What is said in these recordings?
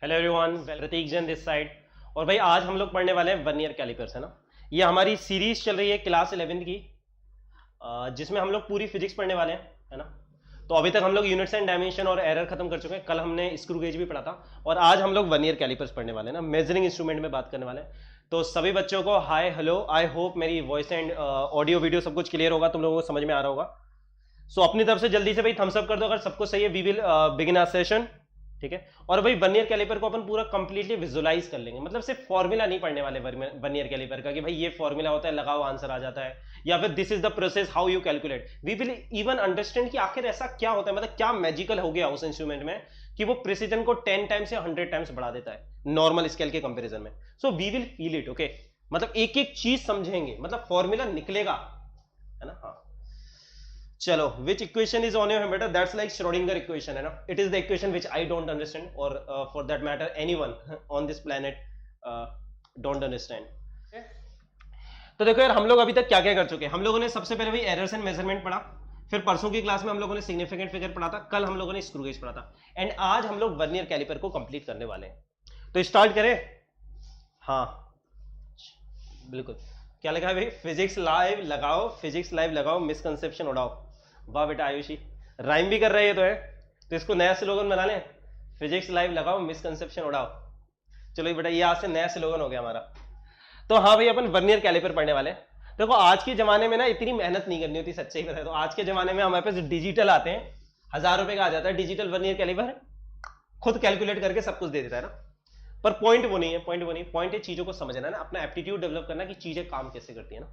Hello everyone, Prateek Jain this side. और भाई आज हम लोग पढ़ने वाले हैं वर्नियर कैलिपर्स, है ना। ये हमारी सीरीज चल रही है क्लास 11th की, जिसमें हम लोग पूरी फिजिक्स पढ़ने वाले हैं, है ना। तो अभी तक हम लोग यूनिट्स एंड डायमेंशन और एरर खत्म कर चुके हैं। कल हमने स्क्रू गेज भी पढ़ा था और आज हम लोग वर्नियर कैलिपर्स पढ़ने वाले हैं ना, मेजरिंग इंस्ट्रूमेंट में बात करने वाले हैं। तो सभी बच्चों को हाय हेलो, आई होप मेरी वॉइस एंड ऑडियो वीडियो सब कुछ क्लियर होगा, तुम लोगों को समझ में आ रहा होगा। सो अपनी तरफ से जल्दी से भाई थम्स अप कर दो अगर सबको सही है। We will begin our session, ठीक है। और भाई वर्नियर कैलिपर को अपन पूरा कंप्लीटली विजुलाइज कर लेंगे, मतलब सिर्फ फॉर्मूला नहीं पढ़ने वाले वर्नियर कैलिपर का कि भाई ये फॉर्मूला होता है, लगाओ आंसर आ जाता है, या फिर this is the process how you calculate. We will even understand कि आखिर ऐसा क्या होता है, मतलब क्या मैजिकल हो गया उस इंस्ट्रूमेंट में कि वो प्रिसीजन को 10 टाइम्स या 100 टाइम्स बढ़ा देता है नॉर्मल स्केल के कंपेरिजन में। So we will feel it, okay. मतलब एक एक चीज समझेंगे, मतलब फॉर्मूला निकलेगा, है ना। हाँ चलो, which equation is on your बेटा, दैट्स लाइक श्रोडिंगर इक्वेशन, है ना। It is the equation which I don't understand, और for that matter anyone on this planet don't understand. तो देखो यार, हम लोग अभी तक क्या क्या कर चुके हैं। हम लोगों ने सबसे पहले भाई एरर्स एंड मेजरमेंट पढ़ा, फिर परसों की क्लास में हम लोगों ने सिग्निफिकेंट फिगर पढ़ा था, कल हम लोगों ने स्क्रू गेज पढ़ा था, एंड आज हम लोग वर्नियर कैलिपर को कंप्लीट करने वाले हैं। तो स्टार्ट करें। हाँ बिल्कुल, क्या लिखा है भाई, फिजिक्स लाइव लगाओ, फिजिक्स लाइव लगाओ, मिसकंसेप्शन उड़ाओ। वाह बेटा आयुषी, राइम भी कर रहे हैं तो है, तो इसको नया स्लोगन बना लें, फिजिक्स लाइव लगाओ, मिसकंसेप्शन उड़ाओ। चलो बेटा, ये आज से नया स्लोगन हो गया हमारा। तो हाँ भाई, अपन वर्नियर कैलिपर पढ़ने वाले हैं। देखो आज के जमाने में ना इतनी मेहनत नहीं करनी होती, सच्चाई बताए तो। आज के जमाने में हमारे पास डिजिटल आते हैं, 1000 रुपए का आ जाता है डिजिटल वर्नियर कैलिपर, खुद कैलकुलेट करके सब कुछ दे देता है ना। पर पॉइंट वो नहीं है, पॉइंट है चीजों को समझना है ना, अपना एप्टीट्यूड डेवलप करना कि चीजें काम कैसे करती है ना।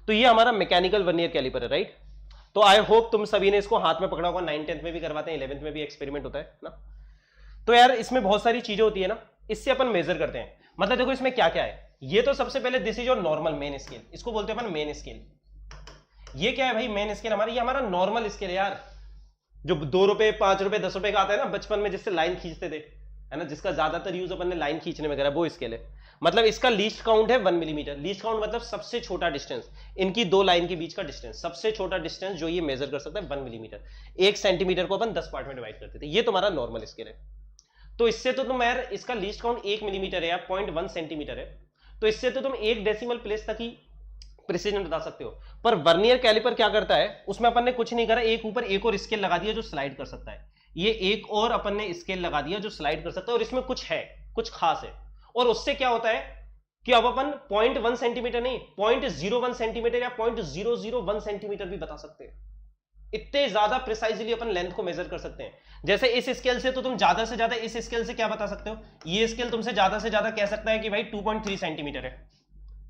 तो ये हमारा मैकेनिकल वर्नियर कैलिपर है, राइट। तो आई होप तुम सभी ने इसको हाथ में पकड़ा होगा, 9th 10th में भी करवाते हैं, 11th में भी एक्सपेरिमेंट होता है ना। तो यार इसमें बहुत सारी चीजें होती है ना, इससे अपन मेजर करते हैं। मतलब देखो इसमें क्या क्या है। ये तो सबसे पहले this is your normal main scale, इसको बोलते हैं अपन मेन स्केल। ये क्या है भाई, मेन स्केल हमारा, ये हमारा नॉर्मल स्केल है यार, जो 2 रुपए 5 रुपए 10 रुपए का आता है ना बचपन में, जिससे लाइन खींचते थे, है ना, जिसका ज्यादातर यूज अपन ने लाइन खींचने में करा, वो स्केल है। मतलब इसका लीस्ट काउंट है 1 मिलीमीटर। लीस्ट काउंट मतलब सबसे छोटा डिस्टेंस, इनकी दो लाइन के बीच का डिस्टेंस, सबसे छोटा डिस्टेंस जो ये मेजर कर सकता है 1 मिलीमीटर। 1 सेंटीमीटर को अपन 10 पार्ट में डिवाइड करते थे, ये तुम्हारा नॉर्मल स्केल है। तो इससे तो तुम यार, इसका लीस्ट काउंट 1 मिलीमीटर है या 0.1 सेंटीमीटर है, तो इससे तो तुम 1 डेसिमल प्लेस तक ही प्रिसीजन बता सकते हो। पर वर्नियर कैलिपर क्या करता है, उसमें अपन ने कुछ नहीं करा, एक ऊपर एक और स्केल लगा दिया जो स्लाइड कर सकता है। ये एक और अपन ने स्केल लगा दिया जो स्लाइड कर सकता है, और इसमें कुछ है, कुछ खास है। और उससे क्या होता है कि अब अपन 0.1 सेंटीमीटर नहीं, 0.01 सेंटीमीटर या 0.001 सेंटीमीटर भी बता सकते हैं। इतने ज्यादा प्रिसाइजली अपन लेंथ को मेजर कर सकते हैं। जैसे इस स्केल से तो तुम ज्यादा से ज्यादा, इस स्केल से क्या बता सकते हो, ये स्केल तुमसे ज्यादा से ज्यादा कह सकता है कि भाई 2.3 सेंटीमीटर है।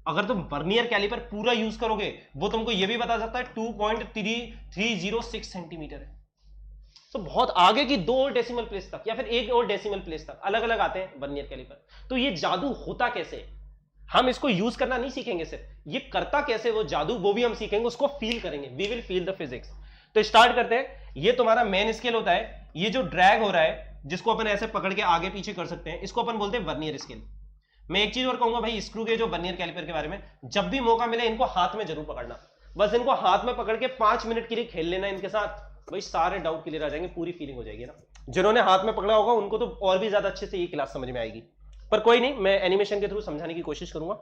अगर तुम वर्नियर कैलिपर पूरा यूज करोगे, वो तुमको ये भी बता सकता है 2.306 सेंटीमीटर है। तो बहुत आगे की 2 और डेसिमल प्लेस तक, या फिर 1 और डेसिमल प्लेस तक अलग अलग आते हैं वर्नियर कैलिपर। तो ये जादू होता कैसे, हम इसको यूज करना नहीं सीखेंगे, सिर्फ ये करता कैसे वो जादू, वो भी हम सीखेंगे, उसको फील करेंगे। We will feel the physics. तो स्टार्ट करते हैं। ये तुम्हारा मेन स्केल होता है, ये जो ड्रैग हो रहा है, जिसको अपन ऐसे पकड़ के आगे पीछे कर सकते हैं, इसको अपन बोलते हैं वर्नियर स्केल। मैं एक चीज और कहूंगा भाई, स्क्रू गेज और वर्नियर कैलिपर के बारे में, जब भी मौका मिले इनको हाथ में जरूर पकड़ना। बस इनको हाथ में पकड़ के 5 मिनट के लिए खेल लेना इनके साथ, भाई सारे डाउट क्लियर आ जाएंगे, पूरी फीलिंग हो जाएगी ना। जिन्होंने हाथ में पकड़ा होगा उनको तो और भी ज्यादा अच्छे से ये क्लास समझ में आएगी। पर कोई नहीं, मैं एनिमेशन के थ्रू समझाने की कोशिश करूंगा,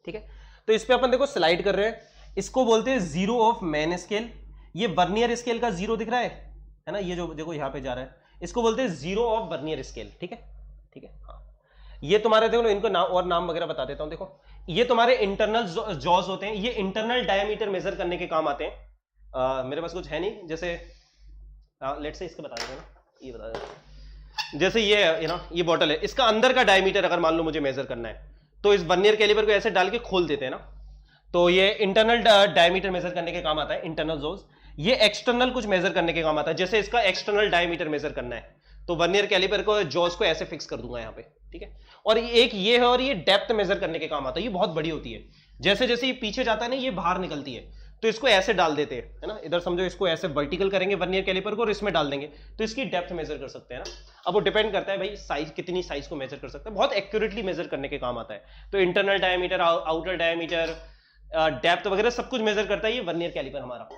ठीक है। तो इस पे अपन देखो स्लाइड कर रहे हैं, इसको बोलते हैं जीरो ऑफ मेन स्केल। ये वर्नियर स्केल का जीरो दिख रहा है ना, ये जो देखो यहां पे जा रहा है, इसको बोलते हैं जीरो ऑफ वर्नियर स्केल, ठीक है, ठीक है। हाँ, ये तुम्हारे देखो, इनको नाम और नाम वगैरह बता देता हूं। देखो ये तुम्हारे इंटरनल जॉज होते हैं, ये इंटरनल डायमीटर मेजर करने के काम आते हैं। मेरे पास कुछ है नहीं, जैसे लेट से इसके बता देते हैं ना, ये बता देते, जैसे ये है ना, ये बॉटल है, इसका अंदर का डायमीटर अगर मान लो मुझे मेजर करना है, तो इस वर्नियर कैलिपर को ऐसे डाल के खोल देते हैं ना, तो ये इंटरनल डायमीटर मेजर करने के काम आता है, इंटरनल जोज। ये एक्सटर्नल कुछ मेजर करने के काम आता है, जैसे इसका एक्सटर्नल डायमीटर मेजर करना है, तो वर्नियर कैलिपर को जॉज को ऐसे फिक्स कर दूंगा यहाँ पे, ठीक है। और एक ये है, और ये डेप्थ मेजर करने के काम आता है, ये बहुत बड़ी होती है, जैसे जैसे ये पीछे जाता है ना, ये बाहर निकलती है, तो इसको ऐसे डाल देते हैं, है ना। इधर समझो, इसको ऐसे वर्टिकल करेंगे वर्नियर कैलिपर को और इसमें डाल देंगे, तो इसकी डेप्थ मेजर कर सकते हैं ना। अब वो डिपेंड करता है भाई साइज, कितनी साइज को मेजर कर सकते हैं, बहुत एक्यूरेटली मेजर करने के काम आता है। तो internal diameter, outer diameter, depth वगैरह सब कुछ मेजर करता है ये वर्नियर कैलिपर हमारा,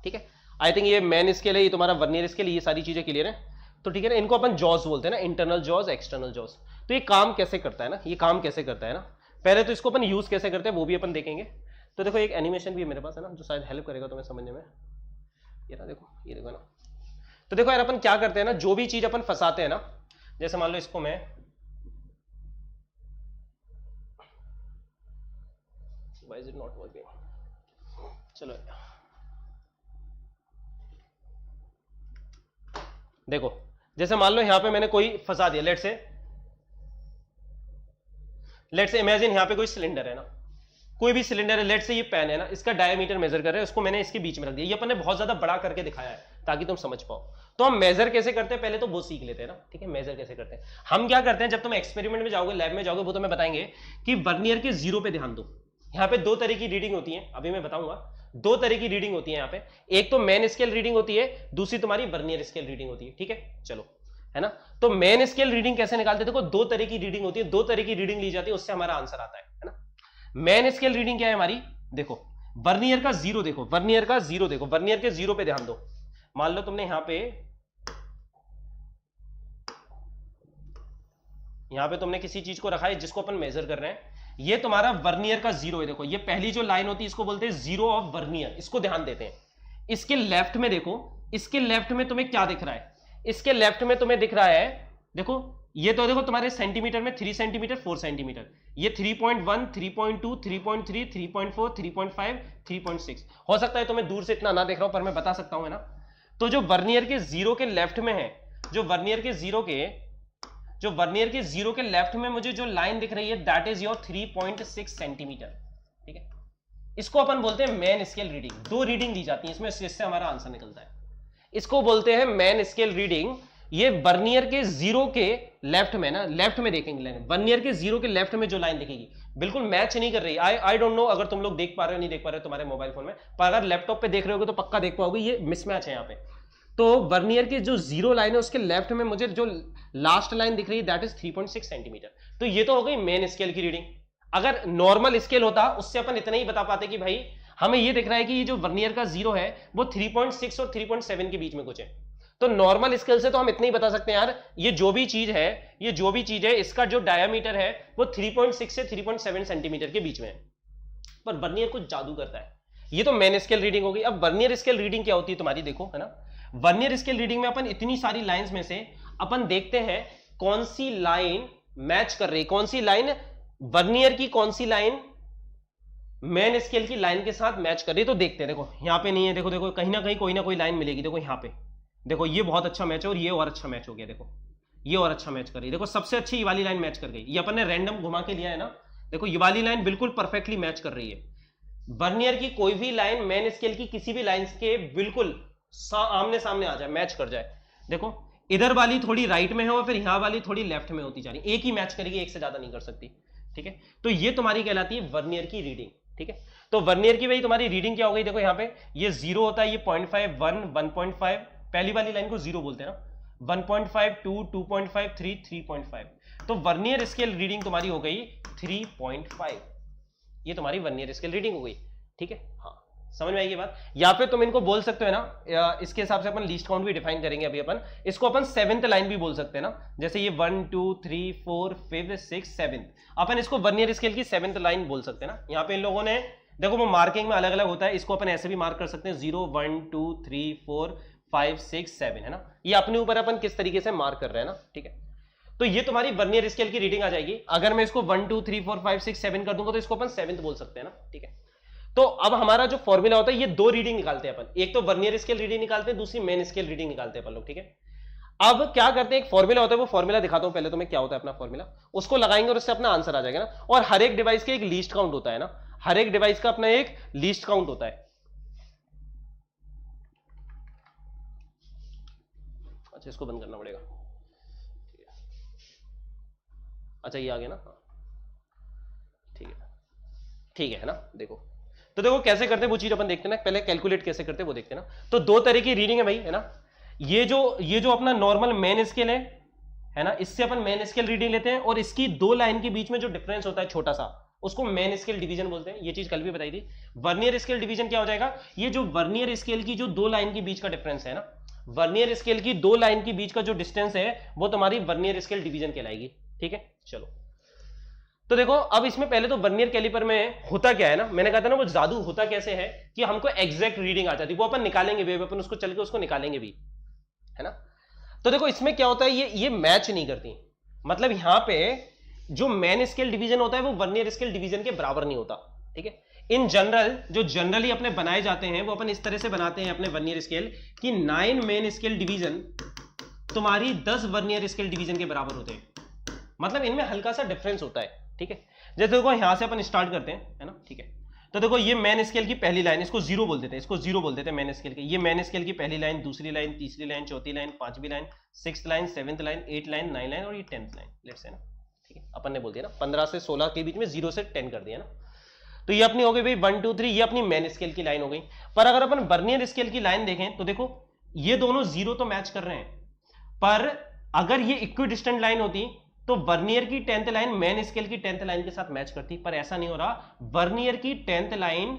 ठीक है। आई थिंक ये मेन स्केल है, ये तुम्हारा वर्नियर स्केल, ये सारी चीजें क्लियर है। तो ठीक है ना, इनको अपन जॉज बोलते हैं ना, इंटरनल जॉज, एक्सटर्नल जॉज। तो ये काम कैसे करता है ना, ये काम कैसे करता है ना, पहले तो इसको अपन यूज कैसे करते हैं वो भी अपन देखेंगे। तो देखो एक एनिमेशन भी मेरे पास है ना, जो शायद हेल्प करेगा तुम्हें समझने में। ये ना देखो, ये देखो ना। तो देखो यार अपन क्या करते हैं ना, जो भी चीज अपन फंसाते हैं ना, जैसे मान लो इसको मैं, why is it not working, चलो देखो, जैसे मान लो यहां पे मैंने कोई फंसा दिया, लेट से इमेजिन यहां पे कोई सिलेंडर है ना, कोई भी सिलेंडर है, लेट से ये पेन है ना, इसका डायमीटर मेजर कर रहे हैं, उसको मैंने इसके बीच में रख दिया, ये अपन ने बहुत ज्यादा बड़ा करके दिखाया है ताकि तुम समझ पाओ। तो हम मेजर कैसे करते हैं पहले तो वो सीख लेते हैं ना, ठीक है। मेजर कैसे करते हैं, हम क्या करते हैं, जब तुम एक्सपेरिमेंट में जाओगे, लैब में जाओगे, वो तुम्हें बताएंगे कि वर्नियर के जीरो पे ध्यान दो। यहाँ पे दो तरह की रीडिंग होती है, अभी मैं बताऊंगा, दो तरह की रीडिंग होती है यहाँ पे। एक तो मेन स्केल रीडिंग होती है, दूसरी तुम्हारी वर्नियर स्केल रीडिंग होती है, ठीक है। चलो, है ना। तो मेन स्केल रीडिंग कैसे निकालते, देखो दो तरह की रीडिंग होती है, दो तरह की रीडिंग ली जाती है, उससे हमारा आंसर आता है ना। मेन स्केल रीडिंग क्या है हमारी, देखो वर्नियर का जीरो, देखो वर्नियर का जीरो, देखो वर्नियर के जीरो पे ध्यान दो। मान लो तुमने यहां पे तुमने किसी चीज को रखा है जिसको अपन मेजर कर रहे हैं, ये तुम्हारा वर्नियर का जीरो है। देखो ये पहली जो लाइन होती है इसको बोलते हैं जीरो ऑफ वर्नियर, इसको ध्यान देते हैं। इसके लेफ्ट में देखो, इसके लेफ्ट में तुम्हें क्या दिख रहा है, इसके लेफ्ट में तुम्हें दिख रहा है, देखो ये तो देखो तुम्हारे सेंटीमीटर में 3 सेंटीमीटर 4 सेंटीमीटर, ये 3.1 3.2 3.3 3.4 3.5 3.6। हो सकता है तुम्हें दूर से इतना ना देख रहा हूं पर मैं बता सकता हूं, है ना। तो जो वर्नियर के जीरो के लेफ्ट में है, जो वर्नियर के जीरो के लेफ्ट में मुझे जो लाइन दिख रही है, दैट इज योर 3.6 सेंटीमीटर, ठीक है। इसको अपन बोलते हैं मेन स्केल रीडिंग। दो रीडिंग ली जाती है इसमें, इससे हमारा आंसर निकलता है। इसको बोलते हैं मेन स्केल रीडिंग। ये वर्नियर के जीरो के लेफ्ट में ना, लेफ्ट में देखेंगे लाइन, वर्नियर के जीरो के लेफ्ट में जो लाइन दिखेगी बिल्कुल मैच नहीं कर रही। आई डोंट नो अगर तुम लोग देख पा रहे हो नहीं देख पा रहे हो तुम्हारे मोबाइल फोन में, पर अगर लैपटॉप पे देख रहे होगे तो पक्का देख पाओगे, ये मिसमैच है यहाँ पे। तो वर्नियर की जो जीरो लाइन है उसके लेफ्ट में मुझे जो लास्ट लाइन दिख रही है दैट इज 3.6 सेंटीमीटर। तो ये तो हो गई मेन स्केल की रीडिंग। अगर नॉर्मल स्केल होता उससे अपन इतना ही बता पाते कि भाई हमें ये दिख रहा है कि ये जो वर्नियर का जीरो है वो 3.6 और 3.7 के बीच में कुछ है। तो नॉर्मल स्केल से तो हम इतना ही बता सकते हैं यार, ये जो भी चीज है इसका जो डायमीटर है वो 3.6 से 3.7 सेंटीमीटर के बीच में है। पर वर्नियर कुछ जादू करता है। ये तो मेन स्केल रीडिंग होगी। अब वर्नियर स्केल रीडिंग क्या होती है तुम्हारी, देखो, है ना। वर्नियर स्केल रीडिंग में अपन इतनी सारी लाइंस में से अपन देखते हैं कौन सी लाइन मैच कर रही, कौन सी लाइन वर्नियर की, कौन सी लाइन मेन स्केल की लाइन के साथ मैच कर रही है। तो देखते हैं, देखो यहां पे नहीं है, देखो देखो कहीं ना कहीं कोई ना कोई लाइन मिलेगी। देखो यहां पे देखो, ये बहुत अच्छा मैच है और ये और अच्छा मैच हो गया। देखो ये और अच्छा मैच कर रही है, देखो सबसे अच्छी ये वाली लाइन मैच कर गई। ये अपन ने रैंडम घुमा के लिया है ना, देखो ये वाली लाइन बिल्कुल परफेक्टली मैच कर रही है। वर्नियर की कोई भी लाइन मेन स्केल की किसी भी लाइन के बिल्कुल आमने सामने आ जाए, मैच कर जाए। देखो इधर वाली थोड़ी राइट में है और फिर यहां वाली थोड़ी लेफ्ट में होती जा रही है, एक ही मैच करेगी, एक से ज्यादा नहीं कर सकती, ठीक है। तो ये तुम्हारी कहलाती है वर्नियर की रीडिंग, ठीक है। तो वर्नियर की भाई तुम्हारी रीडिंग क्या हो गई, देखो यहाँ पे ये जीरो होता है, ये 0.5 1 1.5, पहली वाली लाइन को जीरो बोलते हैं ना, 1.5 2 2.5 3 3.5। तो वर्नियर स्केल रीडिंग तुम्हारी हो गई 3.5, ये तुम्हारी वर्नियर स्केल रीडिंग हो गई, ठीक है। हाँ समझ में आएगी बात। या फिर तुम इनको बोल सकते हो ना, इसके हिसाब से अपन लीस्ट काउंट भी डिफाइन करेंगे अभी अपन, इसको अपन 7th लाइन भी बोल सकते हैं ना, जैसे ये 1 2 3 4 5 6 7, अपन इसको वर्नियर स्केल की 7th लाइन बोल सकते हैं ना। यहाँ पे इन लोगों ने देखो वो मार्किंग में अलग अलग होता है, इसको अपन ऐसे भी मार्क कर सकते हैं 0 1 2 3 4 5 6 7, है ना। ये अपने ऊपर अपन किस तरीके से मार्क कर रहे हैं ना, ठीक है। तो ये तुम्हारी वर्नियर स्केल की रीडिंग आ जाएगी। अगर मैं इसको 1 2 3 4 5 6 7 कर दूंगा तो इसको अपन 7th बोल सकते हैं ना, ठीक है। तो अब हमारा जो फॉर्मूला होता है, ये दो रीडिंग निकालते हैं अपन, एक तो वर्नियर स्केल रीडिंग निकालते हैं, दूसरी मेन स्केल रीडिंग निकालते हैं अपन लोग, ठीक है। अब क्या करते हैं, एक फॉर्मूला होता है, वो फॉर्मूला दिखाता हूं पहले तुम्हें क्या होता है अपना फॉर्मूला, उसको लगाएंगे और उससे अपना आंसर आ जाएगा ना। और हर एक डिवाइस का एक लीस्ट काउंट होता है ना, हर एक डिवाइस का अपना एक लीस्ट काउंट होता है। अच्छा इसको बंद करना पड़ेगा, अच्छा ये आ गया ना, ठीक है, ठीक है ना। देखो तो देखो कैसे करते हैं वो चीज अपन देखते हैं ना, पहले कैलकुलेट कैसे करते हैं वो देखते हैं ना। तो दो तरह की रीडिंग है भाई, है ना। ये जो अपना नॉर्मल मेन स्केल है ना, इससे अपन मेन स्केल रीडिंग लेते हैं और इसकी दो लाइन के बीच में जो डिफरेंस होता है छोटा सा, उसको मेन स्केल डिवीजन बोलते हैं। ये चीज कल भी बताई थी। वर्नियर स्केल डिवीजन क्या हो जाएगा, ये जो वर्नियर स्केल की जो दो लाइन के बीच का डिफरेंस है ना, वर्नियर स्केल की दो लाइन के बीच का जो डिस्टेंस है वो तुम्हारी वर्नियर स्केल डिवीजन कहलाएगी। ठीक है, चलो तो देखो अब इसमें पहले तो वर्नियर कैलिपर में होता क्या है ना, मैंने कहा था ना वो जादू होता कैसे है कि हमको एग्जैक्ट रीडिंग आ जाती है, वो अपन निकालेंगे भी, अपन उसको चल के उसको निकालेंगे भी, है ना। तो देखो इसमें क्या होता है, ये मैच नहीं करती, मतलब यहां पे जो मेन स्केल डिवीजन होता है वो वर्नियर स्केल डिवीजन के बराबर नहीं होता। ठीक है, इन जनरल जो जनरली अपने बनाए जाते हैं वो अपन इस तरह से बनाते हैं अपने वर्नियर स्केल कि 9 मेन स्केल डिवीजन तुम्हारी 10 वर्नियर स्केल डिवीजन के बराबर होते हैं, मतलब इनमें हल्का सा डिफरेंस होता है। ठीक है, जैसे देखो यहां से अपन स्टार्ट करते हैं, है ना। ठीक है, तो देखो ये मेन स्केल की पहली लाइन, इसको जीरो बोल देते हैं, इसको जीरो बोल देते हैं मेन स्केल के, ये मेन स्केल की पहली लाइन, दूसरी लाइन, तीसरी लाइन, चौथी लाइन, पांचवी line, 6th line, 7th line, 8th line, 9th line और ये 10th लाइन, लेट्स से ना। ठीक है, अपन ने बोल दिया ना 15 से 16 के बीच में 0 से 10 कर दिया ना, तो ये अपनी हो गई भाई 1 2 3, ये अपनी मेन स्केल की लाइन हो गई। पर अगर अपन वर्नियर स्केल की लाइन देखें तो देखो ये दोनों जीरो तो मैच कर रहे हैं, पर अगर ये इक्विडिस्टेंट लाइन होती तो वर्नियर की 10th लाइन मेन स्केल की 10th लाइन के साथ मैच करती, पर ऐसा नहीं हो रहा। वर्नियर की 10th लाइन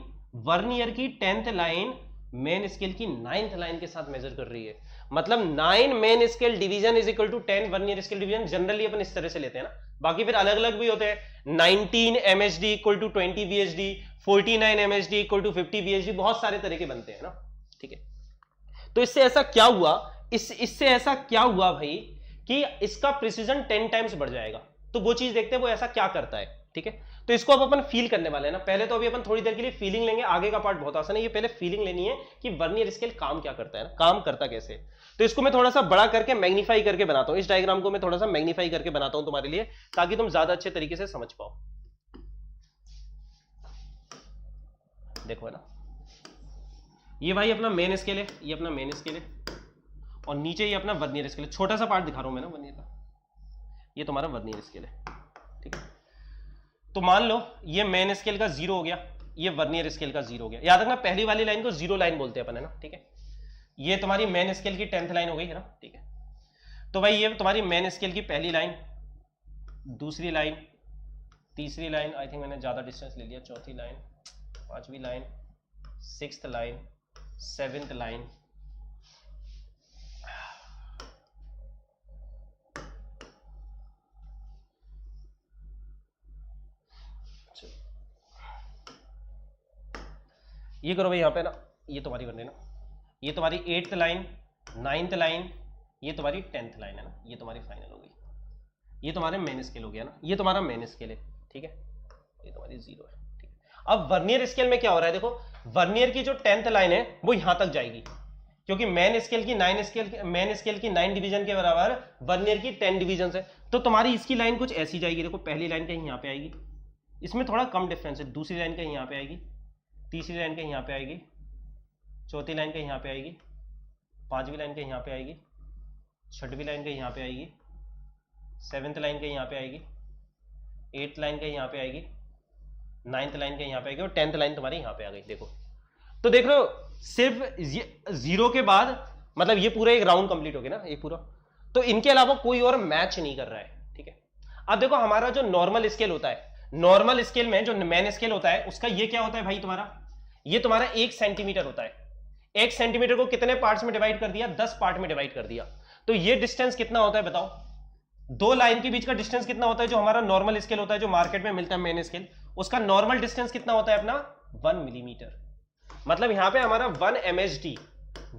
मेन स्केल की 9th लाइन के साथ मेजर कर रही है, मतलब 9 main scale division is equal to 10 vernier scale division. Generally अपन इस तरह से लेते हैं ना, बाकी फिर अलग अलग भी होते हैं, 19 MHD equal to 20 VHD, 49 MHD equal to 50 VHD, बहुत सारे तरह के बनते हैं ना। ठीक है, तो इससे ऐसा क्या हुआ, इससे ऐसा क्या हुआ भाई कि इसका प्रिसीजन 10 टाइम्स बढ़ जाएगा। तो वो चीज देखते हैं वो ऐसा क्या करता है। ठीक है, तो इसको अब अपन फील करने वाले हैं ना, पहले तो अभी अपन थोड़ी देर के लिए फीलिंग लेंगे, आगे का पार्ट बहुत आसान है, ये पहले फीलिंग लेनी है कि वर्नियर स्केल काम क्या करता है ना, काम करता कैसे। तो इसको मैं थोड़ा सा बड़ा करके मैग्नीफाई करके बनाता हूं, इस डायग्राम को मैं थोड़ा सा मैग्नीफाई करके बनाता हूं तुम्हारे लिए, ताकि तुम ज्यादा अच्छे तरीके से समझ पाओ। देखो है ना, ये भाई अपना मेन स्केल है, ये अपना मेन स्केल है, और नीचे ये अपना वर्नियर स्केल है। छोटा सा पार्ट दिखा रहा हूं मैं ना वर्नियर का, ये तुम्हारा वर्नियर स्केल है। ठीक है, तो मान लो ये मेन स्केल का 0 हो गया, ये वर्नियर स्केल का 0 हो गया। याद रखना पहली वाली लाइन को 0 लाइन बोलते हैं अपन, है ना। ठीक है, ये तुम्हारी मेन स्केल की 10th लाइन हो गई है ना। ठीक है, तो भाई ये तुम्हारी मेन स्केल की पहली लाइन, दूसरी लाइन, तीसरी लाइन, आई थिंक मैंने ज्यादा डिस्टेंस ले लिया, चौथी लाइन, पांचवी line, 6th line, 7th line, ये करो भाई यहाँ पे ना, ये तुम्हारी बन रही ना, ये तुम्हारी 8th लाइन, 9th लाइन, ये तुम्हारी 10th लाइन है ना, ये तुम्हारी फाइनल हो गई, ये तुम्हारे मेन स्केल हो गया ना, ये तुम्हारा मेन स्केल है। ठीक है, ये तुम्हारी 0 है। ठीक है, अब वर्नियर स्केल में क्या हो रहा है, देखो वर्नियर की जो 10th लाइन है वो यहां तक जाएगी, क्योंकि मेन स्केल की 9 डिवीजन के बराबर वर्नियर की 10 डिवीजन है, तो तुम्हारी इसकी लाइन कुछ ऐसी जाएगी। देखो पहली लाइन कहीं यहाँ पे आएगी, इसमें थोड़ा कम डिफरेंस है, दूसरी लाइन कहीं यहाँ पे आएगी, तीसरी लाइन कहीं यहाँ पे आएगी, चौथी लाइन कहीं यहाँ पे आएगी, पांचवी लाइन कहीं यहाँ पे आएगी, छठवीं लाइन कहीं यहाँ पे आएगी, 7th लाइन कहीं यहाँ पे आएगी, 8th लाइन कहीं यहाँ पे आएगी, 9th लाइन कहीं यहाँ पे आएगी, और 10th लाइन तुम्हारी यहाँ पे आ गई। देखो तो देख रहे हो, सिर्फ 0 के बाद मतलब ये पूरा एक राउंड कंप्लीट हो गया ना, ये पूरा, तो इनके अलावा कोई और मैच नहीं कर रहा है। ठीक है, अब देखो हमारा जो नॉर्मल स्केल होता है, नॉर्मल स्केल में जो मेन स्केल होता है उसका ये क्या होता है भाई, तुम्हारा ये तुम्हारा 1 सेंटीमीटर होता है। 1 सेंटीमीटर को कितने पार्ट्स में डिवाइड कर दिया, 10 पार्ट में डिवाइड कर दिया। तो ये डिस्टेंस कितना होता है बताओ, दो लाइन के बीच का डिस्टेंस कितना होता है, जो हमारा नॉर्मल स्केल होता है, जो मार्केट में मिलता है मेन स्केल, उसका नॉर्मल डिस्टेंस कितना होता है अपना 1 मिलीमीटर। मतलब यहां पे हमारा 1 MHD,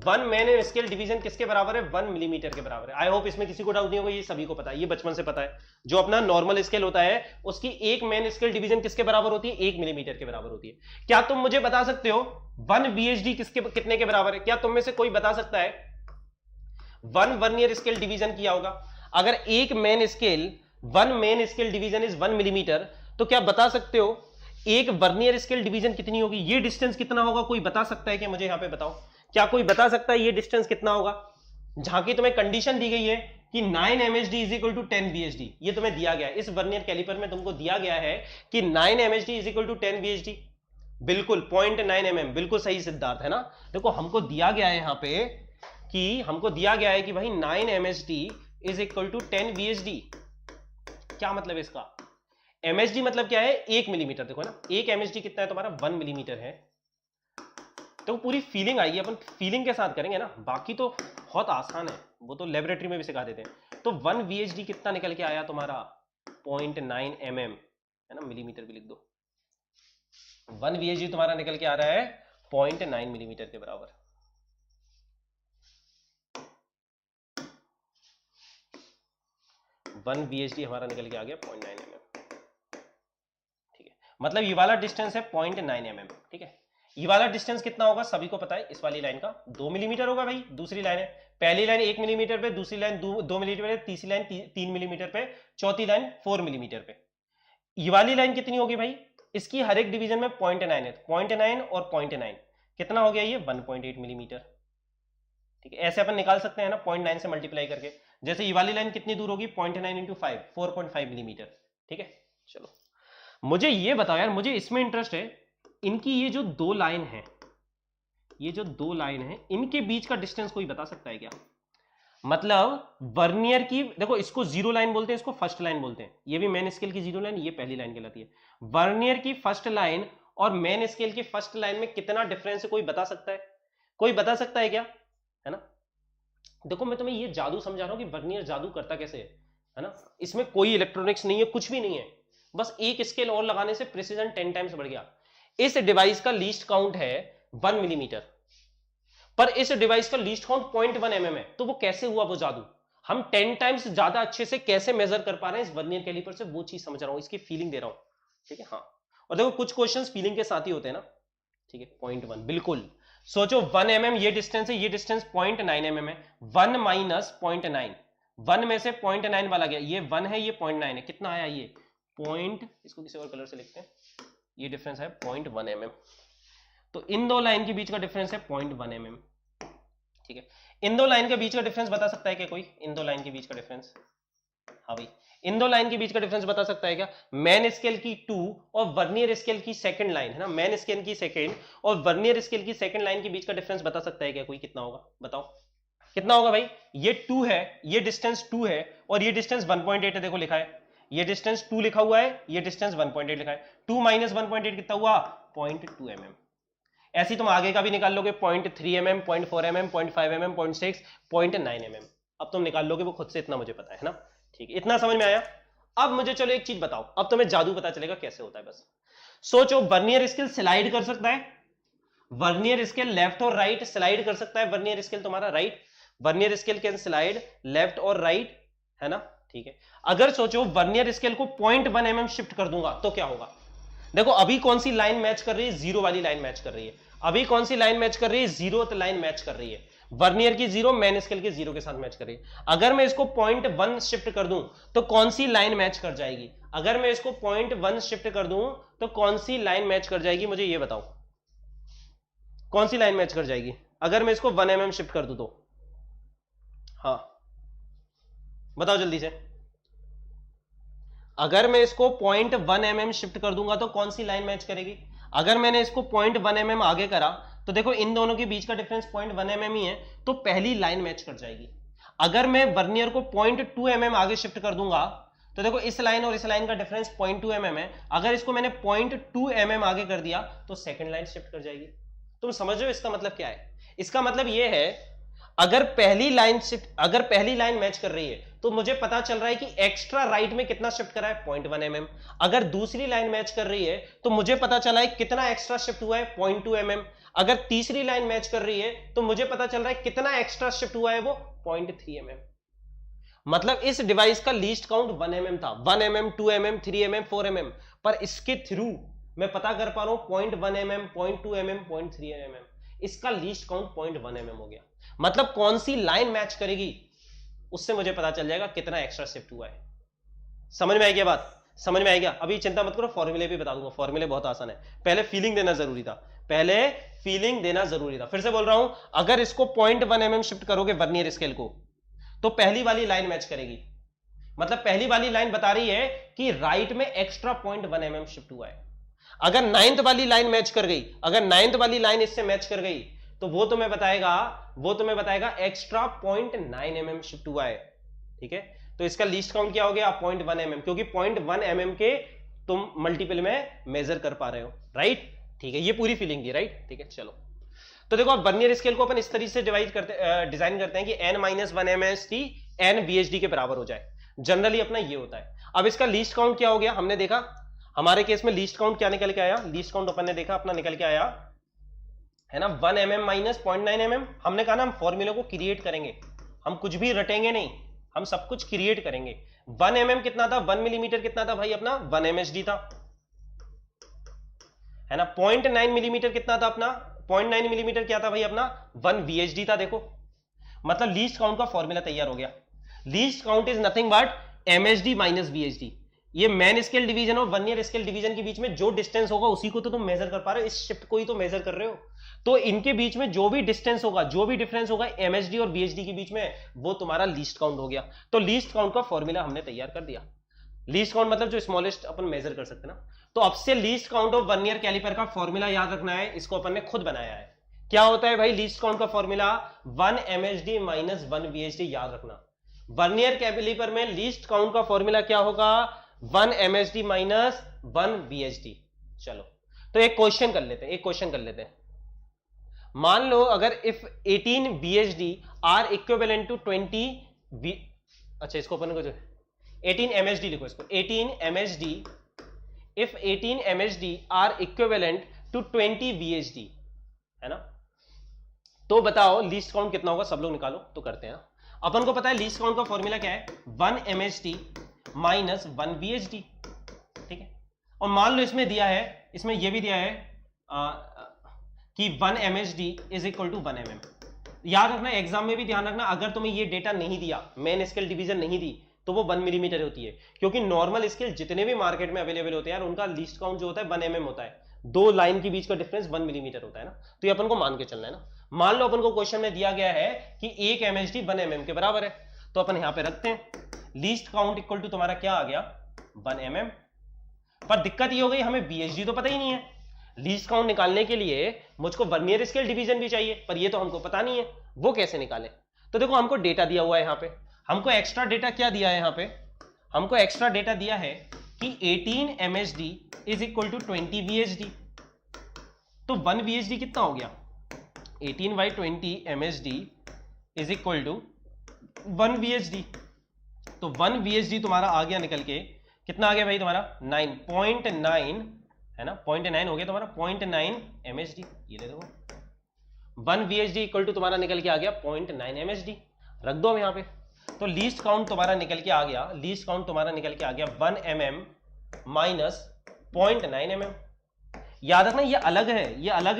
1 मेन स्केल डिवीजन किसके बराबर है, 1 मिलीमीटर के बराबर है। आई होप इसमें किसी को डाउट नहीं होगा, ये सभी को पता है, ये बचपन से पता है। जो अपना नॉर्मल स्केल होता है उसकी एक मेन स्केल डिवीजन किसके बराबर होती है, 1 मिलीमीटर के बराबर होती है। क्या तुम मुझे बता सकते हो 1 VHD कितने के बराबर है, क्या तुम में से कोई बता सकता है 1 वर्नियर स्केल डिवीजन किया होगा, अगर एक main scale 1 main scale division is 1 millimetre, तो क्या बता सकते हो एक वर्नियर स्केल डिवीजन कितनी होगी, ये डिस्टेंस कितना होगा, कोई बता सकता है कि मुझे यहां पे बताओ, क्या कोई बता सकता है ये डिस्टेंस कितना होगा, जहां की तुम्हें कंडीशन दी गई है कि 9 MHD is equal to 10 VHD, ये तुम्हें दिया गया है इस वर्नियर कैलिपर में, तुमको दिया गया है कि 9 MHD is equal to 10 VHD, बिल्कुल 0.9 mm, बिल्कुल सही सिद्धार्थ है ना। देखो हमको दिया गया है यहां पे कि हमको दिया गया है कि भाई 9 MHD is equal to 10 VHD। क्या मतलब है इसका, MHD मतलब क्या है, 1 मिलीमीटर। देखो ना 1 MHD कितना है तुम्हारा 1 मिलीमीटर है, तो पूरी फीलिंग आएगी, अपन फीलिंग के साथ करेंगे ना, बाकी तो बहुत आसान है, वो तो लेबोरेटरी में भी सिखा देते हैं। तो 1 VHD कितना निकल के आया तुम्हारा 0.9 mm, है ना, मिलीमीटर भी लिख दो। 1 VHD तुम्हारा निकल के आ रहा है 0.9 मिलीमीटर के बराबर। वन VHD हमारा निकल के आ गया 0.9 mm, ठीक है। मतलब ये वाला डिस्टेंस है 0.9 mm, ठीक है। ये वाला डिस्टेंस कितना होगा सभी को पता है, इस वाली लाइन का 2 मिलीमीटर होगा भाई। दूसरी लाइन है, पहली लाइन 1 मिलीमीटर पे, दूसरी लाइन 2 मिलीमीटर पे, तीसरी लाइन 3 मिलीमीटर पे, चौथी लाइन 4 मिलीमीटर पे। ये वाली लाइन कितनी होगी भाई, इसकी हर एक डिवीजन में 0.9 है, 0.9 और 0.9 कितना हो गया ये 1.8 मिलीमीटर, ठीक है। ऐसे अपन निकाल सकते हैं ना 0.9 से मल्टीप्लाई करके। जैसे ये वाली लाइन कितनी दूर होगी 0.9 इंटू 5, 4.5 मिलीमीटर, ठीक है। चलो मुझे ये बताओ यार, मुझे इसमें इंटरेस्ट है, इनकी ये जो दो लाइन है, ये जो दो लाइन है, इनके बीच का डिस्टेंस कोई बता सकता है क्या? मतलब वर्नियर की, देखो इसको जीरो लाइन बोलते हैं, इसको फर्स्ट लाइन बोलते हैं, ये भी मेन स्केल की जीरो लाइन, ये पहली लाइन कहलाती है। वर्नियर की फर्स्ट लाइन और मेन स्केल की फर्स्ट लाइन में कितना डिफरेंस है कोई बता सकता है? कोई बता सकता है क्या? है ना, देखो मैं तुम्हें ये जादू समझा रहा हूं कि वर्नियर जादू करता कैसे है ना। इसमें कोई इलेक्ट्रॉनिक्स नहीं है, कुछ भी नहीं है, बस एक स्केल और लगाने से प्रिसीजन 10 टाइम्स बढ़ गया। इस डिवाइस का लीस्ट काउंट है 1 मिलीमीटर, पर इस डिवाइस का लीस्ट काउंट 0.1 mm है। तो वो कैसे हुआ वो जादू, हम 10 टाइम्स ज्यादा अच्छे से कैसे मेजर कर पा रहे हैं इस वर्नियर कैलिपर से, वो चीज समझ रहा हूं, इसकी फीलिंग दे रहा हूं, ठीक है। हाँ, और देखो कुछ क्वेश्चंस फीलिंग के साथ ही होते हैं ना, ठीक है। 0.1 बिल्कुल, सोचो 1 mm ये डिस्टेंस है, ये डिस्टेंस 0.9 mm है, 1 माइनस 0.9, 1 में से 0.9 वाला गया, ये 1 है, ये 0.9 है, कितना आया ये पॉइंट, इसको किसी और कलर से लिखते हैं, ये डिफरेंस है 0.1 mm। तो इन दो लाइन के बीच का डिफरेंस है 0.1 mm, ठीक है। इन दो लाइन के बीच का डिफरेंस बता सकता है क्या कोई? इन दो लाइन के बीच का डिफरेंस, हाँ भाई, इन दो लाइन के बीच का डिफरेंस बता सकता है क्या? मेन स्केल की 2 और वर्नियर स्केल की सेकंड लाइन, है ना, मेन स्केल की सेकंड और वर्नियर स्केल की सेकंड लाइन के बीच का डिफरेंस बता सकता है क्या कोई? कितना होगा बताओ, कितना होगा भाई? ये 2 है, ये डिस्टेंस 2 है, और ये डिस्टेंस 1.8 है, देखो लिखा है, ये डिस्टेंस 2 लिखा हुआ है, ये डिस्टेंस 1.8 लिखा है, 2 माइनस 1.8 कितना हुआ 0.2 mm। ऐसी तुम आगे का भी निकाल लोगे, 0.3 mm, 0.4 mm, 0.5 mm, 0.6, 0.9 mm, अब तुम निकाल लोगे वो खुद से, इतना मुझे पता है ना, ठीक है। इतना समझ में आया? अब मुझे चलो एक चीज बताओ, अब तुम्हें जादू पता चलेगा कैसे होता है। बस सोचो, वर्नियर स्केल स्लाइड कर सकता है, वर्नियर स्केल लेफ्ट और राइट स्लाइड कर सकता है, वर्नियर स्केल तुम्हारा right, vernier scale can slide left और राइट, है ना, ठीक है। अगर सोचो वर्नियर स्केल को 0.1 mm शिफ्ट कर दूंगा तो क्या होगा? देखो अभी कौन सी लाइन मैच कर रही है? जीरो वाली लाइन मैच कर रही है। अभी कौन सी लाइन मैच कर रही है? जीरो लाइन मैच कर रही है, वर्नियर की जीरो मेन स्केल के जीरो के साथ मैच कर रही है। अगर मैं इसको 0.1 शिफ्ट कर दूं तो कौन सी लाइन मैच कर जाएगी? अगर मैं इसको 0.1 शिफ्ट कर दूं तो कौन सी लाइन मैच कर जाएगी? मुझे ये बताओ, कौन सी लाइन मैच कर जाएगी अगर मैं इसको 1 mm शिफ्ट कर दूं तो? हाँ बताओ जल्दी से, अगर मैं इसको 0.1 mm शिफ्ट कर दूंगा तो कौन सी लाइन मैच करेगी? अगर मैंने इसको 0.1 mm आगे करा तो देखो इन दोनों के बीच का डिफरेंस 0.1 mm ही है, तो पहली लाइन मैच कर जाएगी। अगर मैं वर्नियर को 0.2 mm आगे शिफ्ट कर दूंगा तो देखो इस लाइन और इस लाइन का डिफरेंस 0.2 mm है, अगर इसको मैंने 0.2 mm आगे कर दिया तो सेकंड लाइन शिफ्ट कर जाएगी। तुम समझ रहे हो इसका मतलब क्या है? इसका मतलब ये है, अगर पहली लाइन मैच कर रही है तो मुझे पता चल रहा है कि एक्स्ट्रा राइट में कितना शिफ्ट करा है 0.1 mm। अगर दूसरी लाइन मैच कर रही है तो मुझे पता चला है कितना एक्स्ट्रा शिफ्ट हुआ है 0.2 mm। अगर तीसरी लाइन मैच कर रही है तो मुझे पता चल रहा है कितना एक्स्ट्रा शिफ्ट हुआ है वो 0.3 mm। मतलब इस डिवाइस का लीस्ट काउंट 1 mm था, 1 mm, 2 mm, 3 mm, 4 mm, पर इसके थ्रू मैं पता कर पा रहा हूं 0.1 mm, 0.2 mm, 0.3 mm, इसका लीस्ट काउंट 0.1 mm हो गया। मतलब कौन सी लाइन मैच करेगी उससे मुझे पता चल जाएगा कितना एक्स्ट्रा शिफ्ट हुआ है। समझ में आई क्या बात? समझ में आई क्या? अभी चिंता मत करो, फॉर्मूले भी बता दूंगा, फॉर्मूले बहुत आसान है, पहले फीलिंग देना जरूरी था, पहले फीलिंग देना जरूरी था। फिर से बोल रहा हूं, अगर इसको 0.1 mm शिफ्ट करोगे वर्नियर स्केल को तो पहली वाली लाइन मैच करेगी। मतलब पहली वाली लाइन बता रही है कि राइट में एक्स्ट्रा 0.1 mm शिफ्ट हुआ है। अगर 9th वाली लाइन मैच कर गई, अगर 9th वाली लाइन इससे मैच कर गई तो वो तुम्हें बताएगा एक्स्ट्रा 0.9 mm शिफ्ट हुआ है, ठीक है। तो इसका लीस्ट काउंट क्या हो गया 0.1 mm, क्योंकि 0.1 mm के तुम मल्टीपल में मेजर कर पा रहे हो, राइट, ठीक है। ये पूरी फीलिंग थी, राइट, ठीक है। चलो तो देखो अब वर्नियर स्केल को अपन इस तरीके से डिजाइन करते हैं कि n-1 MSD n VHD के बराबर हो जाए। जनरली अपना ये होता है। अब इसका लीस्ट काउंट क्या हो गया, हमने देखा हमारे केस में लीस्ट काउंट क्या निकल के आया, लीस्ट काउंट अपन ने देखा अपना निकल के आया है ना 1 mm माइनस 0.9 mm। हमने कहा ना हम फॉर्मूले को क्रिएट करेंगे, हम कुछ भी रटेंगे नहीं, हम सब कुछ क्रिएट करेंगे। 1 mm कितना था, 1 मिलीमीटर कितना था भाई अपना 1 MSD था, है ना। 0.9 मिलीमीटर कितना था अपना, 0.9 मिलीमीटर क्या था भाई अपना 1 VHD था। देखो मतलब लीस्ट काउंट का फॉर्मूला तैयार हो गया। Least count is nothing but MSD minus VHD। ये मैन स्केल डिवीजन और वर्नियर स्केल डिवीजन के बीच में जो डिस्टेंस होगा उसी को तो तुम मेजर कर पा रहे हो, इस शिफ्ट को ही तो मेजर कर रहे हो। तो इनके बीच में जो भी डिस्टेंस होगा, जो भी डिफरेंस होगा MSD और VHD के बीच में, वो तुम्हारा लीस्ट काउंट हो गया। तो लीस्ट काउंट का फॉर्मूला हमने तैयार कर दिया। लीस्ट काउंट मतलब जो स्मॉलेस्ट अपन मेजर कर सकते हैं ना। तो अब से least count of vernier caliper का फॉर्मूला याद रखना है, इसको अपन ने खुद बनाया है। क्या होता है भाई लीस्ट काउंट का फॉर्मूला 1 MSD माइनस 1 VHD। याद रखना वर्नियर कैलिपर में लीस्ट काउंट का फॉर्मूला क्या होगा 1 MSD माइनस 1 VHD। चलो तो एक क्वेश्चन कर लेते हैं, एक क्वेश्चन कर लेते हैं। मान लो अगर if 18 VHD are equivalent to 20 अच्छा इसको अपन को 18 MSD लिखो, इसको 18 MSD if 18 MSD are equivalent to 20 VHD, है ना। तो बताओ लीस्ट काउंट कितना होगा, सब लोग निकालो। तो करते हैं अपन को पता है लीस्ट काउंट का फॉर्मूला क्या है 1 MSD माइनस 1 VHD, ठीक है। और मान लो इसमें दिया है, इसमें यह भी दिया है कि 1 MSD is equal to 1 mm। याद रखना एग्जाम में भी ध्यान रखना, अगर तुम्हें ये डेटा नहीं दिया, मेन स्केल डिवीजन नहीं दी, तो वो 1 मिलीमीटर होती है। क्योंकि नॉर्मल स्केल जितने भी मार्केट में अवेलेबल होते हैं यार, उनका लीस्ट काउंट जो होता है 1 mm होता है। दो लाइन के बीच का डिफरेंस 1 मिलीमीटर होता है ना। तो ये अपन को मान के चलना है ना। मान लो अपन को क्वेश्चन में दिया गया है कि 1 MSD 1 mm के बराबर है, तो अपन यहां पे रखते हैं लीस्ट काउंट इक्वल टू तुम्हारा क्या आ गया 1 mm। पर दिक्कत ये हो गई हमें VHD तो पता ही नहीं है। लीस्ट काउंट निकालने के लिए मुझको वर्नियर स्केल डिवीजन भी चाहिए, पर ये तो हमको पता नहीं है, वो कैसे निकाले। तो देखो हमको डेटा दिया हुआ है यहाँ पे, हमको एक्स्ट्रा डेटा क्या दिया है यहाँ पे, हमको एक्स्ट्रा डेटा दिया है कि 18 MSD is equal to 20 VHD। तो 1 VHD कितना हो गया 18/20 MSD is equal to 1 VHD। तो 1 VHD तुम्हारा आ गया निकल के, कितना आ गया भाई तुम्हारा 9.9, है ना 0.9 हो गया तुम्हारा 0.9 MSD। ये ले दो 1 VHD इक्वल टू तुम्हारा निकल के आ गया 0.9 MSD। रख दो हम यहाँ पे। तो लीस्ट काउंट तुम्हारा निकल के आ गया, लीस्ट काउंट तुम्हारा निकल के आ गया 1 mm माइनस 0.9 mm। याद रखना ये अलग है, ये अलग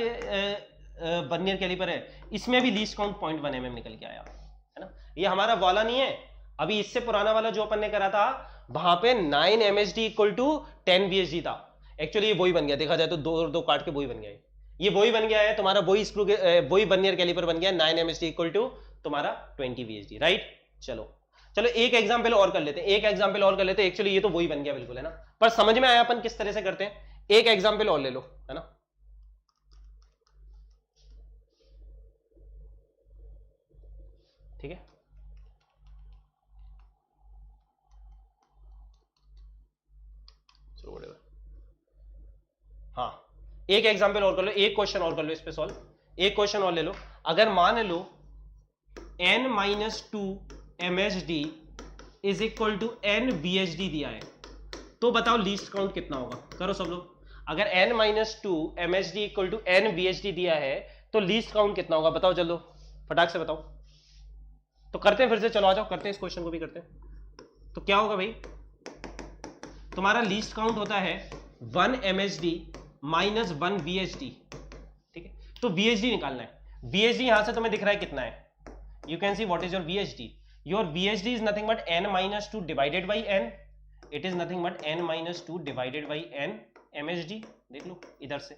वर्नियर कैलिपर है, इसमें भी लीस्ट काउंट 0.1 mm निकल के आया, है ना। ये हमारा वाला नहीं है, अभी इससे पुराना वाला जो अपन ने करा था वहां पे 9 MSD इक्वल टू 10 VHD था। एक्चुअली ये वही बन गया, देखा जाए तो दो दो काट के वही बन गया, ये वही बन गया है तुम्हारा, वही स्क्रू वही वर्नियर कैलिपर बन गया 9 MSD इक्वल टू तुम्हारा 20 VHD, राइट। चलो चलो एक एग्जांपल और कर लेते हैं, एक एग्जांपल और कर लेते हैं। एक्चुअली ये तो वही बन गया बिल्कुल, है ना। पर समझ में आया अपन किस तरह से करते हैं। एक एग्जांपल और ले लो, है ना। ठीक है, हाँ एक एग्जांपल और कर लो, एक क्वेश्चन और कर लो इस पे सॉल्व, एक क्वेश्चन और ले लो। अगर मान लो n-2 MSD is equal to n VHD दिया है, तो बताओ लीस्ट काउंट कितना होगा। करो सब लोग। अगर n-2 MSD equal to n VHD दिया है तो लीस्ट काउंट कितना होगा, बताओ जल्दो, फटाक से बताओ। तो करते हैं फिर से, चलो आ जाओ करते हैं, इस क्वेश्चन को भी करते हैं। तो क्या होगा भाई, तुम्हारा लीस्ट काउंट होता है 1 MSD माइनस 1 VHD, ठीक है। तो VHD निकालना है। VHD यहां से तुम्हें दिख रहा है कितना है, you can see what is your VHD. Your VHD is nothing but n-2 divided by n. It is nothing but n-2 divided by n MSD। देख लो इधर से,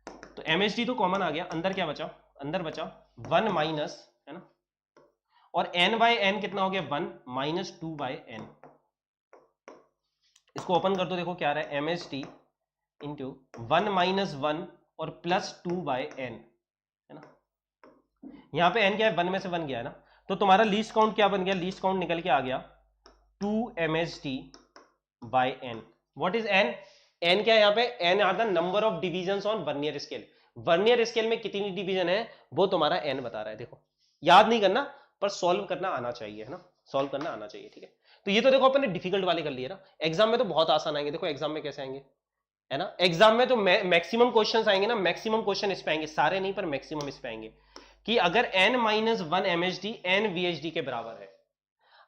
तो MSD तो कॉमन आ गया, अंदर क्या बचा, अंदर बचा 1 माइनस, है ना, और n/n कितना हो गया 1 माइनस 2/n। इसको ओपन कर दो, देखो क्या आ रहा है MSD इंटू 1 माइनस 1 और प्लस 2/n, है ना। यहां पे n क्या है, 1 में से 1 गया है ना। तो तुम्हारा लीस्ट काउंट क्या बन गया, लीस्ट काउंट निकल के आ गया 2 MSD by n। What is n? n क्या है यहाँ पे, n are the number of divisions on vernier scale. Vernier scale में कितनी डिवीजन है वो तुम्हारा एन बता रहा है। देखो याद नहीं करना पर सॉल्व करना आना चाहिए, है ना, सॉल्व करना आना चाहिए, ठीक है। तो ये तो देखो अपन ने डिफिकल्ट वाले कर लिए ना, एग्जाम में तो बहुत आसान आएंगे। देखो एग्जाम में कैसे आएंगे, है ना, एग्जाम में तो मैक्सिमम क्वेश्चंस आएंगे ना, मैक्सिमम क्वेश्चन इस पे आएंगे, सारे नहीं पर मैक्सिमम इस पे आएंगे कि अगर n-1 MHD n VHD के बराबर है,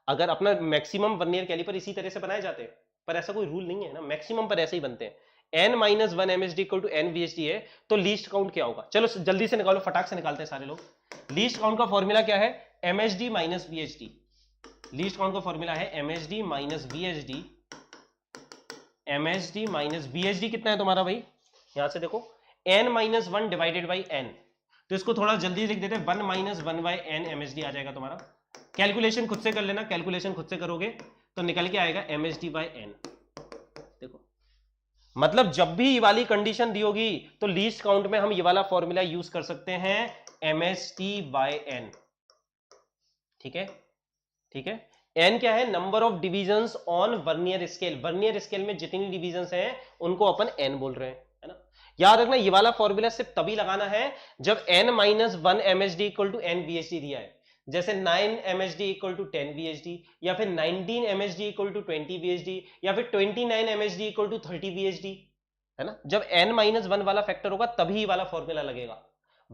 अगर अपना मैक्सिमम वर्नियर कैलिपर इसी तरह से बनाए जाते हैं, पर ऐसा कोई रूल नहीं है ना, मैक्सिमम पर ऐसे ही बनते हैं। n-1 MHD equal to n VHD है तो लीस्ट काउंट क्या होगा, चलो जल्दी से निकालो, फटाक से निकालते हैं सारे लोग। लीस्ट काउंट का फॉर्मूला क्या है, MHD minus VHD। Least count का फॉर्मूला है MHD minus VHD। MHD minus VHD कितना है तुम्हारा भाई, यहां से देखो n-1 डिवाइडेड बाई n, तो इसको थोड़ा जल्दी लिख देते हैं, 1-1/n MHD आ जाएगा तुम्हारा। कैलकुलेशन खुद से कर लेना, कैलकुलेशन खुद से करोगे तो निकल के आएगा MHD/n। देखो मतलब जब भी ये वाली कंडीशन दी होगी तो लीस्ट काउंट में हम ये वाला फॉर्मूला यूज कर सकते हैं, MHD/n, ठीक है, ठीक है। n क्या है, number of divisions on vernier scale, vernier scale में जितनी डिविजन्स हैं उनको अपन n बोल रहे हैं, है ना। याद रखना ये वाला फॉर्मूला सिर्फ तभी लगाना है जब n-1 MHD equal to n VHD दिया है, जैसे 9 MHD इक्वल टू 10 VHD, या फिर 19 MHD इक्वल टू 20 VHD, या फिर 29 MHD इक्वल टू 30 VHD, है ना। जब n-1 वाला फैक्टर होगा तभी ये वाला फॉर्मूला लगेगा।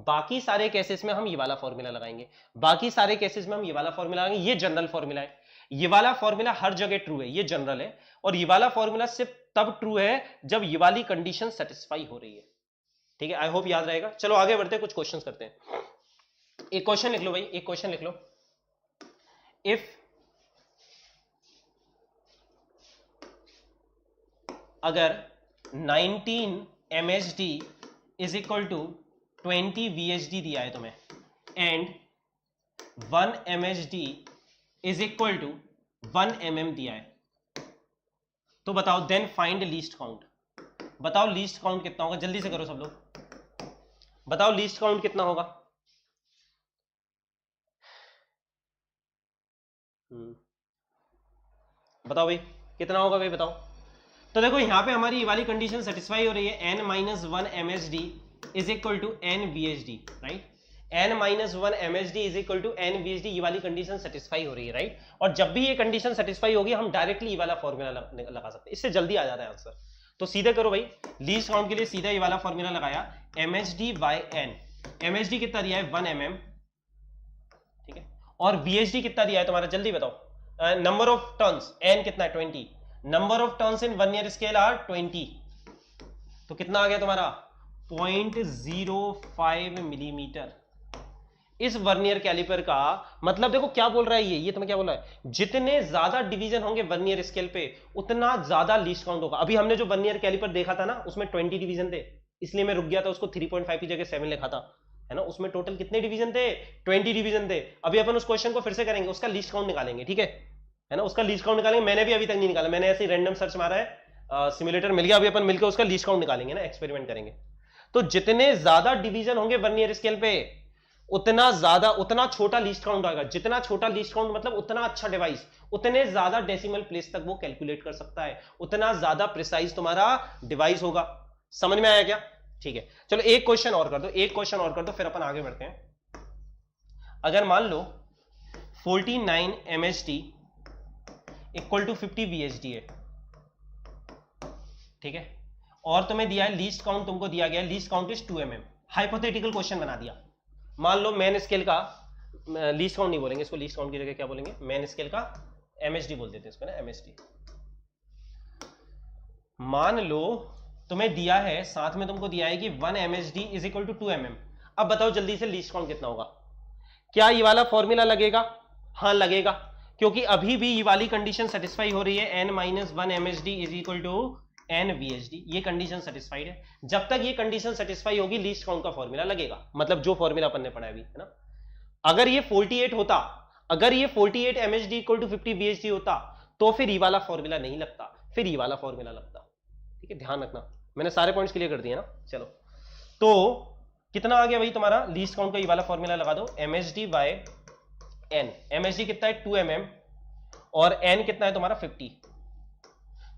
बाकी सारे केसेस में हम ये वाला फॉर्मूला लगाएंगे, बाकी सारे केसेस में हम ये वाला फॉर्मूला लगाएंगे। ये जनरल फॉर्मूला है, ये वाला फॉर्मूला हर जगह ट्रू है, ये जनरल है, और ये वाला फॉर्मूला सिर्फ तब ट्रू है जब ये वाली कंडीशन सेटिस्फाई हो रही है, ठीक है। आई होप याद रहेगा। चलो आगे बढ़ते हैं, कुछ क्वेश्चंस करते हैं। एक क्वेश्चन लिख लो भाई, एक क्वेश्चन लिख लो। इफ अगर 19 MHD is equal to 20 VHD दिया है तुम्हें, and 1 MHD is equal to 1 mm दिया है, तो बताओ देन फाइंड लीस्ट काउंट। बताओ लीस्ट काउंट कितना होगा, जल्दी से करो सब लोग, बताओ लीस्ट काउंट कितना होगा। बताओ भाई कितना होगा भाई, बताओ। तो देखो यहां पे हमारी ये वाली कंडीशन सेटिस्फाई हो रही है, n-1 MHD is equal to n VHD, right. n-1 MHD is equal to n VHD, ये वाली कंडीशन सेटिस्फाई हो रही है, राइट। और जब भी ये कंडीशन सेटिस्फाई होगी हम डायरेक्टली ये वाला फॉर्मूला लगा सकते हैं, इससे जल्दी आ जाता है आंसर। तो सीधे करो भाई, लीस्ट काउंट के लिए सीधा ये वाला फॉर्मूला लगाया, MHD/n। MHD कितना दिया है, 1 mm, ठीक है, और VHD कितना दिया है तुम्हारा, जल्दी बताओ। नंबर ऑफ टर्न्स n कितना है, 20। Number of turns in vernier scale are 20, तो कितना आ गया तुम्हारा 0.05 मिलीमीटर। इस वर्नियर कैलिपर का मतलब देखो क्या बोल रहा है ये तुम्हें क्या बोल रहा है, जितने ज्यादा डिवीजन होंगे वर्नियर स्केल पे उतना ज्यादा लीस्ट काउंट होगा। अभी हमने जो वर्नियर कैलिपर देखा था ना उसमें 20 डिवीजन थे, इसलिए मैं रुक गया था, उसको 3.5 की जगह 7 लिखा था, है ना। उसमें टोटल कितने डिवीजन थे, 20 डिवीजन थे। अभी अपन उस क्वेश्चन को फिर से करेंगे, उसका लीस्ट काउंट निकालेंगे, ठीक है ना, उसका लीस्ट काउंट निकालेंगे। मैंने भी अभी तक नहीं निकाला, मैंने ऐसे ही रैंडम सर्च मारा है, सिमुलेटर मिल गया, अभी अपन मिलकर उसका लीस्ट काउंट निकालेंगे ना, एक्सपेरिमेंट करेंगे। तो जितने ज्यादा डिवीजन होंगे वर्नियर स्केल पे उतना ज्यादा, उतना छोटा लीस्ट काउंट आएगा। जितना छोटा लीस्ट काउंट मतलब उतना अच्छा डिवाइस, उतने ज्यादा डेसिमल प्लेस तक वो कैलकुलेट कर सकता है, उतना ज्यादा प्रिसाइज तुम्हारा डिवाइस होगा। समझ में आया क्या, ठीक है। चलो एक क्वेश्चन और कर दो, एक क्वेश्चन और कर दो, फिर अपन आगे बढ़ते हैं। अगर मान लो 49 MHD इक्वल टू 50 VHD है, ठीक है, और तुम्हें दिया है लीस्ट काउंट, तुमको दिया गया है least count is 2 mm। Hypothetical question बना दिया, मान लो मेन स्केल का, लीस्ट काउंट नहीं बोलेंगे इसको, लीस्ट काउंट की जगह क्या बोलेंगे, मेन स्केल का MHD बोल देते हैं इसको ना, MHD। मान लो तुम्हें दिया है, साथ में तुमको दिया है कि 1 MHD is equal to 2 mm। अब बताओ जल्दी से लीस्ट काउंट कितना होगा। क्या ये वाला फॉर्मूला लगेगा, हाँ लगेगा, क्योंकि अभी भी ये वाली कंडीशन सेटिस्फाई हो रही है, n-1 MHD is equal to n VHD, ये कंडीशन सेटिस्फाइड है। जब तक ये कंडीशन सेटिस्फाई होगी लीस्ट काउंट का फॉर्मूला लगेगा, मतलब जो फॉर्मूला अपन ने पढ़ा अभी, है ना। अगर ये 48 होता, अगर ये 48 MHD इक्वल टू 50 VHD होता तो फिर ये वाला फॉर्मूला नहीं लगता, फिर ये वाला फॉर्मूला लगता, ठीक है, ध्यान रखना। मैंने सारे पॉइंट्स क्लियर कर दिए ना। चलो तो कितना आ गया भाई तुम्हारा लीस्ट काउंट का, ये वाला फॉर्मूला लगा दो, MHD/n। MHD कितना है 2 mm और n कितना है तुम्हारा 50,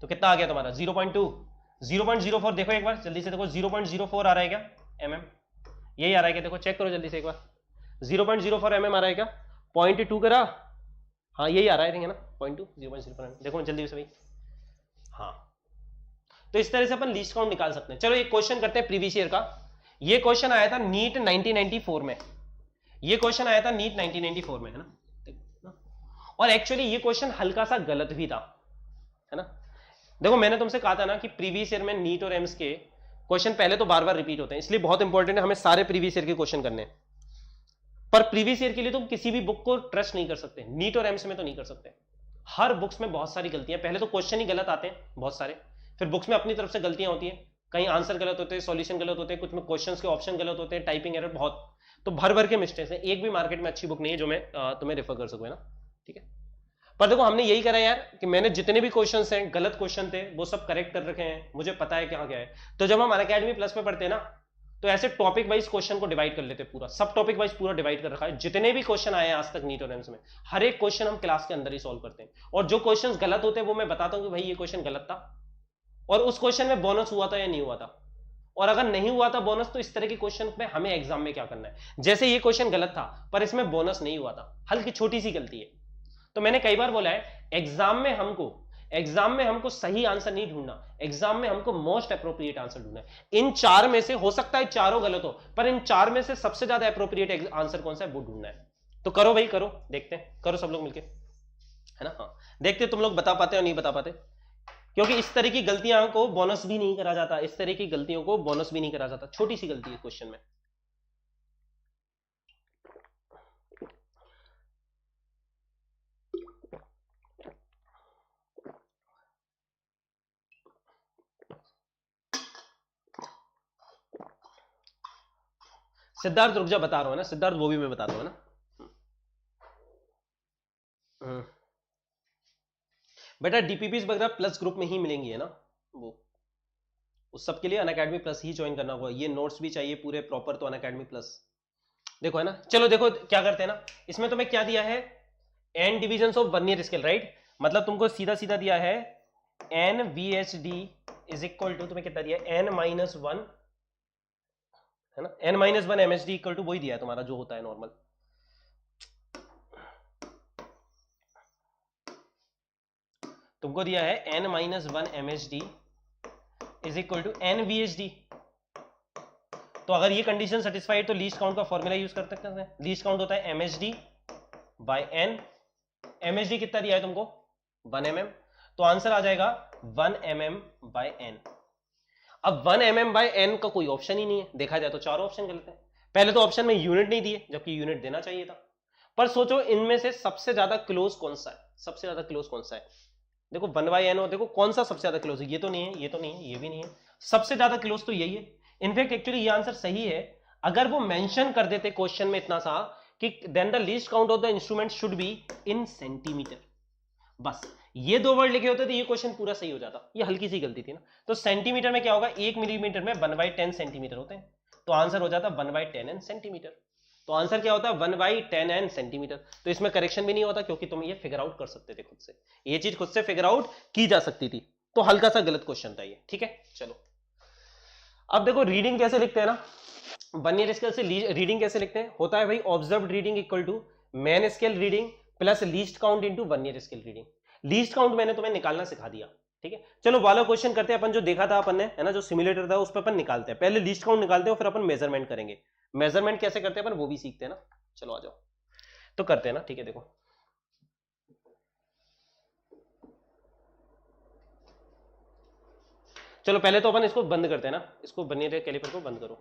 तो कितना आ गया तुम्हारा 0.2, 0.04। देखो एक बार जल्दी से देखो, 0.04 आ रहा है क्या mm, यही आ रहा है क्या? देखो चेक करो जल्दी से एक बार, 0.04 mm आ रहा है क्या? 0.2 करा, हाँ यही आ रहा है ना, 0.2 0.04 mm। देखो जल्दी से भाई, हाँ। तो इस तरह से अपन लीस्ट काउंट निकाल सकते हैं। चलो एक क्वेश्चन करते हैं प्रीवियस ईयर का। ये क्वेश्चन आया था नीट 1994 में, ये क्वेश्चन आया था नीट 1994 में, है ना। और एक्चुअली ये क्वेश्चन हल्का सा गलत भी था, है ना। देखो मैंने तुमसे कहा था ना कि प्रीवियस ईयर में नीट और एम्स के क्वेश्चन पहले तो बार बार रिपीट होते हैं, इसलिए बहुत इंपॉर्टेंट है हमें सारे प्रीवियस ईयर के क्वेश्चन करने हैं। पर प्रीवियस ईयर के लिए तुम किसी भी बुक को ट्रस्ट नहीं कर सकते, नीट और एम्स में तो नहीं कर सकते। हर बुक्स में बहुत सारी गलतियां, पहले तो क्वेश्चन ही गलत आते हैं बहुत सारे, फिर बुक्स में अपनी तरफ से गलतियां होती हैं, कहीं आंसर गलत होते हैं, सॉल्यूशन गलत होते हैं, कुछ में क्वेश्चंस के ऑप्शन गलत होते हैं, टाइपिंग एरर बहुत, तो भर भर के मिस्टेक्स हैं। एक भी मार्केट में अच्छी बुक नहीं है जो मैं तुम्हें रेफर कर सकूं, है ना, ठीक है। पर देखो हमने यही करा यार कि मैंने जितने भी क्वेश्चंस हैं, गलत क्वेश्चन थे, वो सब करेक्ट कर रखे हैं, मुझे पता है क्या क्या है। तो जब हम अनअकैडमी प्लस में पढ़ते हैं ना, तो ऐसे टॉपिक वाइज क्वेश्चन को डिवाइड कर लेते हैं, पूरा सब टॉपिक वाइज पूरा डिवाइड कर रखा है। जितने भी क्वेश्चन आए हैं आज तक नीट और एम्स में, हर एक क्वेश्चन हम क्लास के अंदर ही सॉल्व करते हैं। और जो क्वेश्चन गलत होते हैं वो मैं बताता हूं कि भाई ये क्वेश्चन गलत था, और उस क्वेश्चन में बोनस हुआ था या नहीं हुआ था, और अगर नहीं हुआ था बोनस तो इस तरह के क्वेश्चन में हमें एग्जाम में क्या करना है। जैसे ये क्वेश्चन गलत था पर इसमें बोनस नहीं हुआ था, हल्की छोटी सी गलती है। तो मैंने कई बार बोला है एग्जाम में हमको सही आंसर नहीं ढूंढना, एग्जाम में हमको मोस्ट अप्रोप्रिएट आंसर ढूंढना है। इन चार में से हो सकता है चारों गलत हो, पर इन चार में से सबसे ज्यादा अप्रोप्रिएट आंसर कौन सा है वो ढूंढना है। तो करो भाई करो, देखते हैं, करो सब लोग मिलके, है ना। हाँ देखते तुम लोग बता पाते हो नहीं बता पाते, क्योंकि इस तरह की गलतियां को बोनस भी नहीं करा जाता, इस तरह की गलतियों को बोनस भी नहीं करा जाता, छोटी सी गलती है क्वेश्चन में। सिद्धार्थ रुक जा, बता रहा हूं ना सिद्धार्थ, वो भी मैं बताता हूं ना। बेटा डीपीपीस वगैरह प्लस ग्रुप में ही मिलेंगी, है ना। वो उस सब के लिए अनअकैडमी प्लस ही ज्वाइन करना होगा। ये नोट्स भी चाहिए पूरे प्रॉपर, तो अनअकैडमी प्लस देखो, है ना। चलो देखो क्या करते हैं ना, इसमें तुम्हें क्या दिया है, n division of vernier scale, right. मतलब तुमको सीधा सीधा दिया है n V H D is equal to, तुम्हें कितना दिया है, एन माइनस वन, है ना, n minus one M H D equal to वही दिया है तुम्हारा जो होता है नॉर्मल। तुमको दिया है n minus one M H D is equal to n V H D. तो अगर ये कंडीशन सेटिस्फाइड तो लीस्ट काउंट का फॉर्मूला यूज कर सकते हैं। लीस्ट काउंट होता है M H D by n, M H D कितना दिया है तुमको 1 mm, तो आंसर आ जाएगा 1 mm बाई एन। अब 1 mm बाई एन का कोई ऑप्शन ही नहीं है, देखा जाए तो चारों ऑप्शन गलत है। पहले तो ऑप्शन में यूनिट नहीं दिए, जबकि यूनिट देना चाहिए था। पर सोचो इनमें से सबसे ज्यादा क्लोज कौन सा है, सबसे ज्यादा क्लोज कौन सा है, देखो 1 बाई एन हो, देखो कौन सा सबसे ज्यादा क्लोज है, ये तो नहीं है, ये तो नहीं है, ये भी नहीं है, सबसे ज्यादा क्लोज तो यही है। इनफैक्ट एक्चुअली ये आंसर सही है, अगर वो मेंशन कर देते क्वेश्चन में इतना सा कि then the least count of the instrument should be in centimetre, बस ये दो वर्ड लिखे होते तो ये क्वेश्चन पूरा सही हो जाता। ये हल्की सी गलती थी ना। तो सेंटीमीटर में क्या होगा, 1 मिलीमीटर में 1/10 सेंटीमीटर होते हैं, तो आंसर हो जाता 1/10 सेंटीमीटर। तो आंसर क्या होता है 1/10 सेंटीमीटर। तो इसमें करेक्शन भी नहीं होता क्योंकि तुम ये फिगर आउट कर सकते थे खुद से, ये चीज खुद से फिगर आउट की जा सकती थी। तो हल्का सा गलत क्वेश्चन था ये, ठीक है। चलो अब देखो रीडिंग कैसे लिखते हैं ना, वर्नियर स्केल से रीडिंग कैसे लिखते हैं, होता है भाई observed reading equal to main scale reading plus least count into vernier scale reading. Least count मैंने तुम्हें निकालना सिखा दिया, ठीक है। चलो वाला क्वेश्चन करते हैं अपन, जो देखा था अपन ने, है ना, जो सिमुलेटर था उस पर अपन निकालते हैं। पहले लीस्ट काउंट निकालते हैं फिर अपन मेजरमेंट करेंगे। मेजरमेंट कैसे करते हैं अपन वो भी सीखते हैं ना। चलो आ जाओ, तो करते हैं ना, ठीक है। देखो चलो पहले तो अपन इसको बंद करते हैं ना, इसको वर्नियर कैलिपर को बंद करो,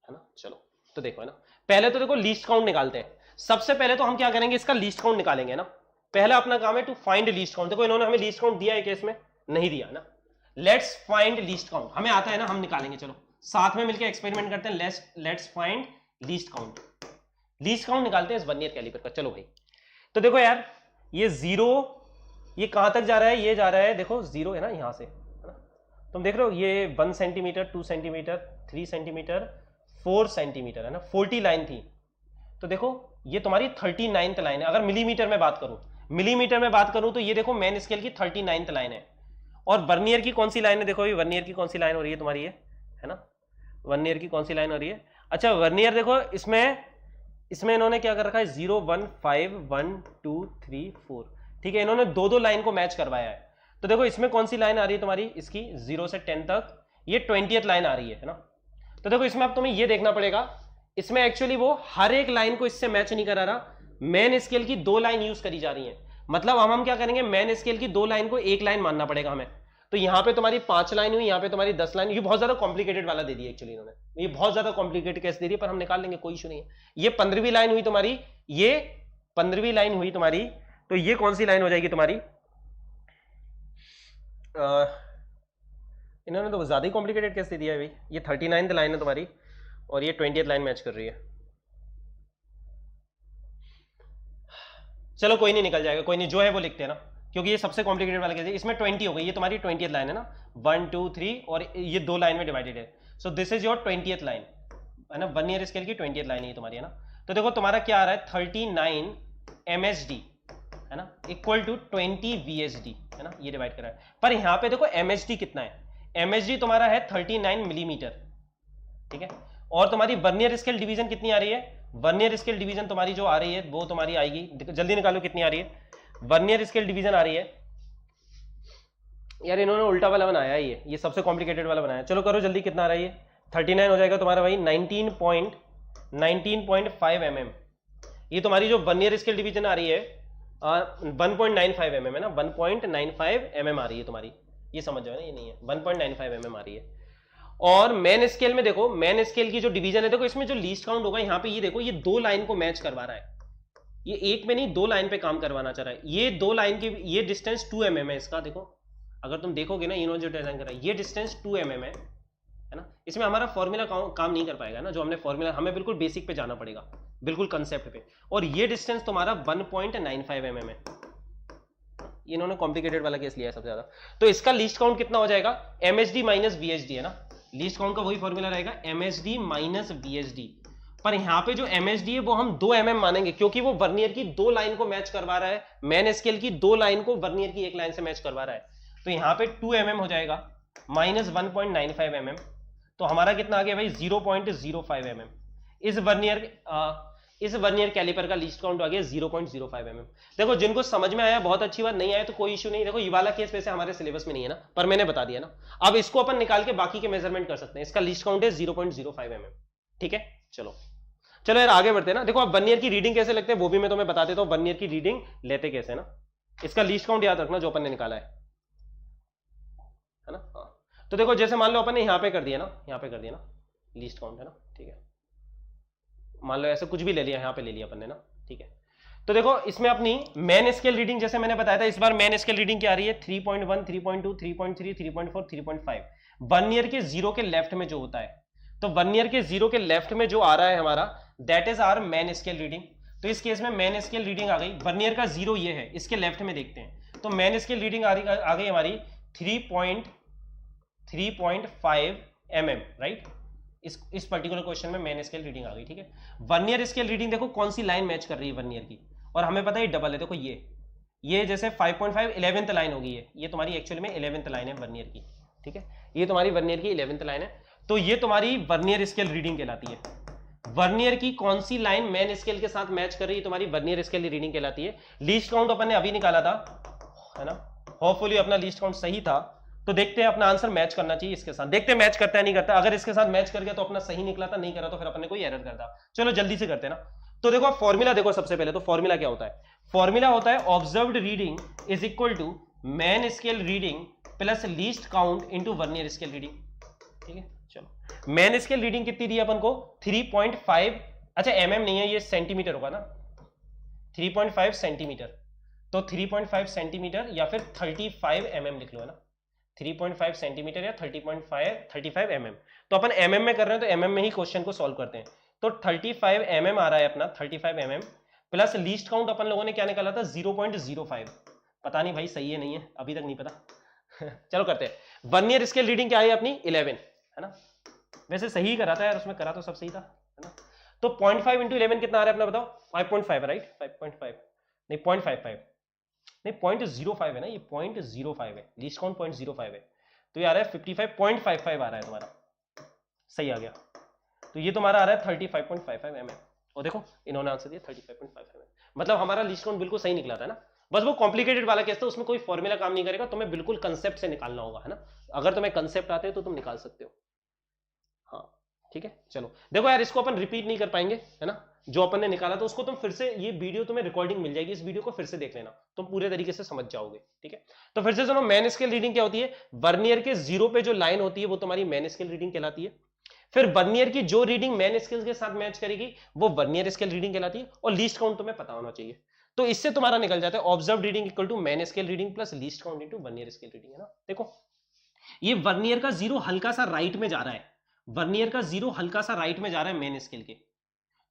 है ना। चलो तो देखो, है ना, पहले तो देखो लीस्ट काउंट निकालते हैं। सबसे पहले तो हम क्या करेंगे, इसका लीस्ट काउंट निकालेंगे ना। पहला अपना काम है टू फाइंड लीस्ट काउंट। देखो इन्होंने हमें लीस्ट काउंट दिया है केस में, नहीं दिया ना। लेट्स फाइंड लीस्ट काउंट, हमें आता है ना, हम निकालेंगे। चलो साथ में मिलकर एक्सपेरिमेंट करते हैं। Let's find least count. Least count निकालते हैं इस वर्नियर कैलिपर का। चलो भाई, तो देखो यार ये 0, ये कहां तक जा रहा है, ये जा रहा है, देखो 0 है ना, यहां से, है ना। तुम देख रहे हो ये 1 सेंटीमीटर, 2 सेंटीमीटर, 3 सेंटीमीटर, 4 सेंटीमीटर, है ना, 40 लाइन थी। तो देखो ये तुम्हारी 39th लाइन है। अगर मिलीमीटर में बात करूं, तो ये देखो मेन स्केल की 39th लाइन है। और वर्नियर की कौन सी लाइन है, देखो वर्नियर की कौन सी लाइन हो रही है तुम्हारी, ये है ना, वर्नियर की कौन सी लाइन हो रही है। अच्छा वर्नियर देखो इसमें इन्होंने क्या कर रखा है 0 1 5 1 2 3 4, ठीक है, इन्होंने दो लाइन को मैच करवाया है। तो देखो इसमें कौन सी लाइन आ रही है तुम्हारी, इसकी 0 से 10 तक ये 20th लाइन आ रही है ना। तो देखो इसमें अब तुम्हें ये देखना पड़ेगा, इसमें एक्चुअली वो हर एक लाइन को इससे मैच नहीं करा रहा, मेन स्केल की 2 लाइन यूज करी जा रही है। मतलब हम क्या करेंगे, मेन स्केल की 2 लाइन को एक लाइन मानना पड़ेगा हमें। तो यहां पे तुम्हारी 5 लाइन हुई, यहां पे तुम्हारी 10 लाइन, ये बहुत ज्यादा कॉम्प्लिकेटेड वाला दे दिया एक्चुअली इन्होंने, ये बहुत ज्यादा कॉम्प्लिकेटेड केस दे दिया, पर हम निकाल लेंगे, कोई इशू नहीं है। ये 15वीं लाइन हुई तुम्हारी, ये 15वीं लाइन हुई तुम्हारी, तो ये कौन सी लाइन हो जाएगी तुम्हारी, इन्होंने तो ज्यादा ही कॉम्प्लिकेटेड केस दे दिया है भाई। ये 39th लाइन है तुम्हारी और ये 20th लाइन मैच कर रही है। चलो कोई नहीं, निकल जाएगा, कोई नहीं, जो है वो लिखते हैं ना, क्योंकि ये सबसे कॉम्प्लिकेटेड वाला केस है। इसमें 20 हो गई, ये तुम्हारी 20th लाइन है ना, 1 2 3 और ये 2 लाइन में डिवाइडेड है। So this is your 20th line है ना, वर्नियर स्केल की 20th लाइन है तुम्हारी, है ना। तो देखो तुम्हारा क्या आ रहा है 39 MSD है ना इक्वल टू 20 VSD है ना, ये डिवाइड करा है। पर यहां पे देखो MSD कितना है, MSD तुम्हारा है 39 मिलीमीटर, ठीक है। और तुम्हारी वर्नियर स्केल डिवीजन कितनी आ रही है, वर्नियर स्केल डिवीजन तुम्हारी जो आ रही है वो तुम्हारी आएगी, जल्दी निकालो कितनी आ रही है, वर्नियर स्केल डिवीजन आ रही है यार, इन्होंने उल्टा वाला बनाया है, ये सबसे कॉम्प्लिकेटेड वाला बनाया। चलो करो जल्दी, कितना आ रहा है ये 39 हो जाएगा तुम्हारा भाई 19.5 mm। ये तुम्हारी जो वर्नियर स्केल डिवीजन आ रही है 1.95 mm है ना, 1.95 mm आ रही है तुम्हारी, ये समझ जाओ ना, ये नहीं है 1.95 mm आ रही है। और मेन स्केल में देखो, मेन स्केल की जो डिवीजन है देखो, इसमें जो लीस्ट काउंट होगा यहाँ पे, ये देखो ये 2 लाइन को मैच करवा रहा है, ये एक में नहीं 2 लाइन पे काम करवाना चाह रहा है। ये 2 लाइन की ये डिस्टेंस 2 mm है इसका, देखो अगर तुम देखोगे ना, इन्होंने जो डिजाइन करा है ये डिस्टेंस 2 mm है ना। इसमें हमारा फॉर्मूला काम नहीं कर पाएगा ना, जो हमने फॉर्मूला, हमें बिल्कुल बेसिक पे जाना पड़ेगा, बिल्कुल कंसेप्ट पे। और ये डिस्टेंस तुम्हारा 1.95 mm है, इन्होंने कॉम्प्लिकेटेड वाला केस लिया है सबसे ज्यादा। तो इसका लीस्ट काउंट कितना हो जाएगा, MSD माइनस VSD है ना, लीस्ट काउंट का वही फॉर्मूला रहेगा MSD माइनस VSD। पर यहां पे जो MSD है वो हम 2 mm मानेंगे, क्योंकि वो वर्नियर की 2 लाइन को मैच करवा रहा है, मेन स्केल की 2 लाइन को वर्नियर की 1 लाइन से मैच करवा रहा है। तो यहां पे 2 mm हो जाएगा माइनस 1.95 mm, तो हमारा कितना आ गया भाई 0.05 mm। इस वर्नियर कैलिपर का लीस्ट काउंट आ गया 0.05 mm। देखो जिनको समझ में आया बहुत अच्छी बात, नहीं आया तो कोई इशू नहीं। देखो ये वाला केस वैसे हमारे सिलेबस में नहीं है ना, पर मैंने बता दिया ना। अब इसको अपन निकाल के बाकी के मेजरमेंट कर सकते हैं। इसका लीस्ट काउंट है 0.05 mm, ठीक है। चलो यार आगे बढ़ते हैं ना। देखो अब वर्नियर की रीडिंग कैसे लगते हैं वो भी मैं तुम्हें बता देता हूं, वर्नियर की रीडिंग लेते कैसे ना। इसका लीस्ट काउंट याद रखना जो अपन ने निकाला है ना। हाँ तो देखो जैसे मान लो अपन ने यहाँ पे कर दिया ना, यहाँ पे कर दिया ना लीस्ट काउंट है ना, ठीक है। मान लो ऐसे कुछ भी ले लिया, यहाँ पे ले लिया अपन ने ना, ठीक है। तो देखो इसमें अपनी मेन स्केल रीडिंग जैसे मैंने बताया था, इस बार मेन स्केल रीडिंग क्या आ रही है 3.1 3.2 3.3 3.4 3.5 वर्नियर के 0 के लेफ्ट में जो होता है। तो वर्नियर के 0 के लेफ्ट में जो आ रहा है हमारा, that is our main scale reading. तो इस केस में मेन स्केल रीडिंग आ गई, वर्नियर का 0 ये है, इसके लेफ्ट में देखते हैं। तो मेन स्केल रीडिंग आ गई हमारी 3.5 mm, राइट। इस पर्टिकुलर क्वेश्चन में मेन स्केल रीडिंग आ गई, ठीक है। वर्नियर स्केल रीडिंग देखो कौन सी लाइन मैच कर रही है वर्नियर की, और हमें पता है डबल है। देखो ये जैसे 5.5 11th लाइन होगी, ये तुम्हारी एक्चुअली में 11th लाइन है वर्नियर की, ठीक है। ये तुम्हारी वर्नियर की 11th लाइन है, तो ये तुम्हारी वर्नियर स्केल रीडिंग कहलाती है। वर्नियर की कौन सी लाइन मेन स्केल के साथ मैच कर रही है, तुम्हारी वर्नियर स्केल रीडिंग कहलाती है। लीस्ट काउंट अपन ने अभी निकाला था, है ना। होपफुली अपना लीस्ट काउंट सही था, तो देखते हैं अपना आंसर मैच करना चाहिए इसके साथ, देखते हैं मैच करता है नहीं करता। अगर इसके साथ मैच कर गया तो अपना सही निकला था, नहीं करा तो फिर अपने कोई एरर करता। चलो जल्दी से करते हैं ना। तो देखो फॉर्मूला देखो, सबसे पहले तो फॉर्मूला क्या होता है, फॉर्मूला होता है observed reading is equal to main scale reading plus least count into vernier scale reading, ठीक है। चलो मेन स्केल रीडिंग कितनी दी है अपन को 3.5, अच्छा mm नहीं है ये सेंटीमीटर होगा ना, 3.5 सेंटीमीटर। तो 3.5 सेंटीमीटर या फिर 35 mm लिख लो, है ना। 3.5 सेंटीमीटर या 35 mm। तो अपन mm में कर रहे हैं तो mm में ही क्वेश्चन को सॉल्व करते हैं। तो 35 mm आ रहा है अपना, 35 mm प्लस लीस्ट काउंट अपन लोगों ने क्या निकाला था 0.05। पता नहीं भाई सही है नहीं है, अभी तक नहीं पता। चलो करते हैं। वर्नियर स्केल रीडिंग क्या है अपनी 11, है ना। वैसे सही करा था यार, उसमें करा तो सब सही था, है ना। तो 0.5 इंटू 11 कितना आ रहा है अपना बताओ, 5.5 राइट, 5.5 नहीं 0.55 नहीं 0.05 है ना, ये 0.05 है, लीस्ट काउंट 0.05 है, तो ये आ रहा है 55.55 आ रहा है तुम्हारा, सही आ गया। तो ये तुम्हारा आ रहा है 35.55 mm, और देखो इन्होंने आंसर दिया 35.55 mm, मतलब हमारा लीस्ट काउंट बिल्कुल सही निकला था ना। बस वो कॉम्प्लिकेटेड वाला केस था, उसमें कोई फॉर्मूला काम नहीं करेगा, तुम्हें बिल्कुल कंसेप्ट से निकालना होगा, है ना। अगर तुम्हें कंसेप्ट आते हैं तो तुम निकाल सकते हो। हाँ ठीक है, चलो देखो यार, इसको अपन रिपीट नहीं कर पाएंगे, है ना। जो अपन ने निकाला था उसको तुम फिर से, ये वीडियो तुम्हें रिकॉर्डिंग मिल जाएगी, इस वीडियो को फिर से देख लेना, तुम पूरे तरीके से समझ जाओगे, ठीक है। तो फिर से सुनो, मेन स्केल रीडिंग क्या होती है, वर्नियर के 0 पे जो लाइन होती है वो तुम्हारी मेन स्केल रीडिंग कहलाती है। फिर वर्नियर की जो रीडिंग मेन स्केल के साथ मैच करेगी वो वर्नियर स्केल रीडिंग कहलाती है, और लीस्ट काउंट तुम्हें पता होना चाहिए। तो इससे तुम्हारा निकल जाता है observe reading equal to main scale reading plus least count into vernier scale reading, है ना। देखो ये वर्नियर का 0 हल्का सा राइट में जा रहा है, वर्नियर का 0 हल्का सा राइट में जा रहा है मेन स्केल के।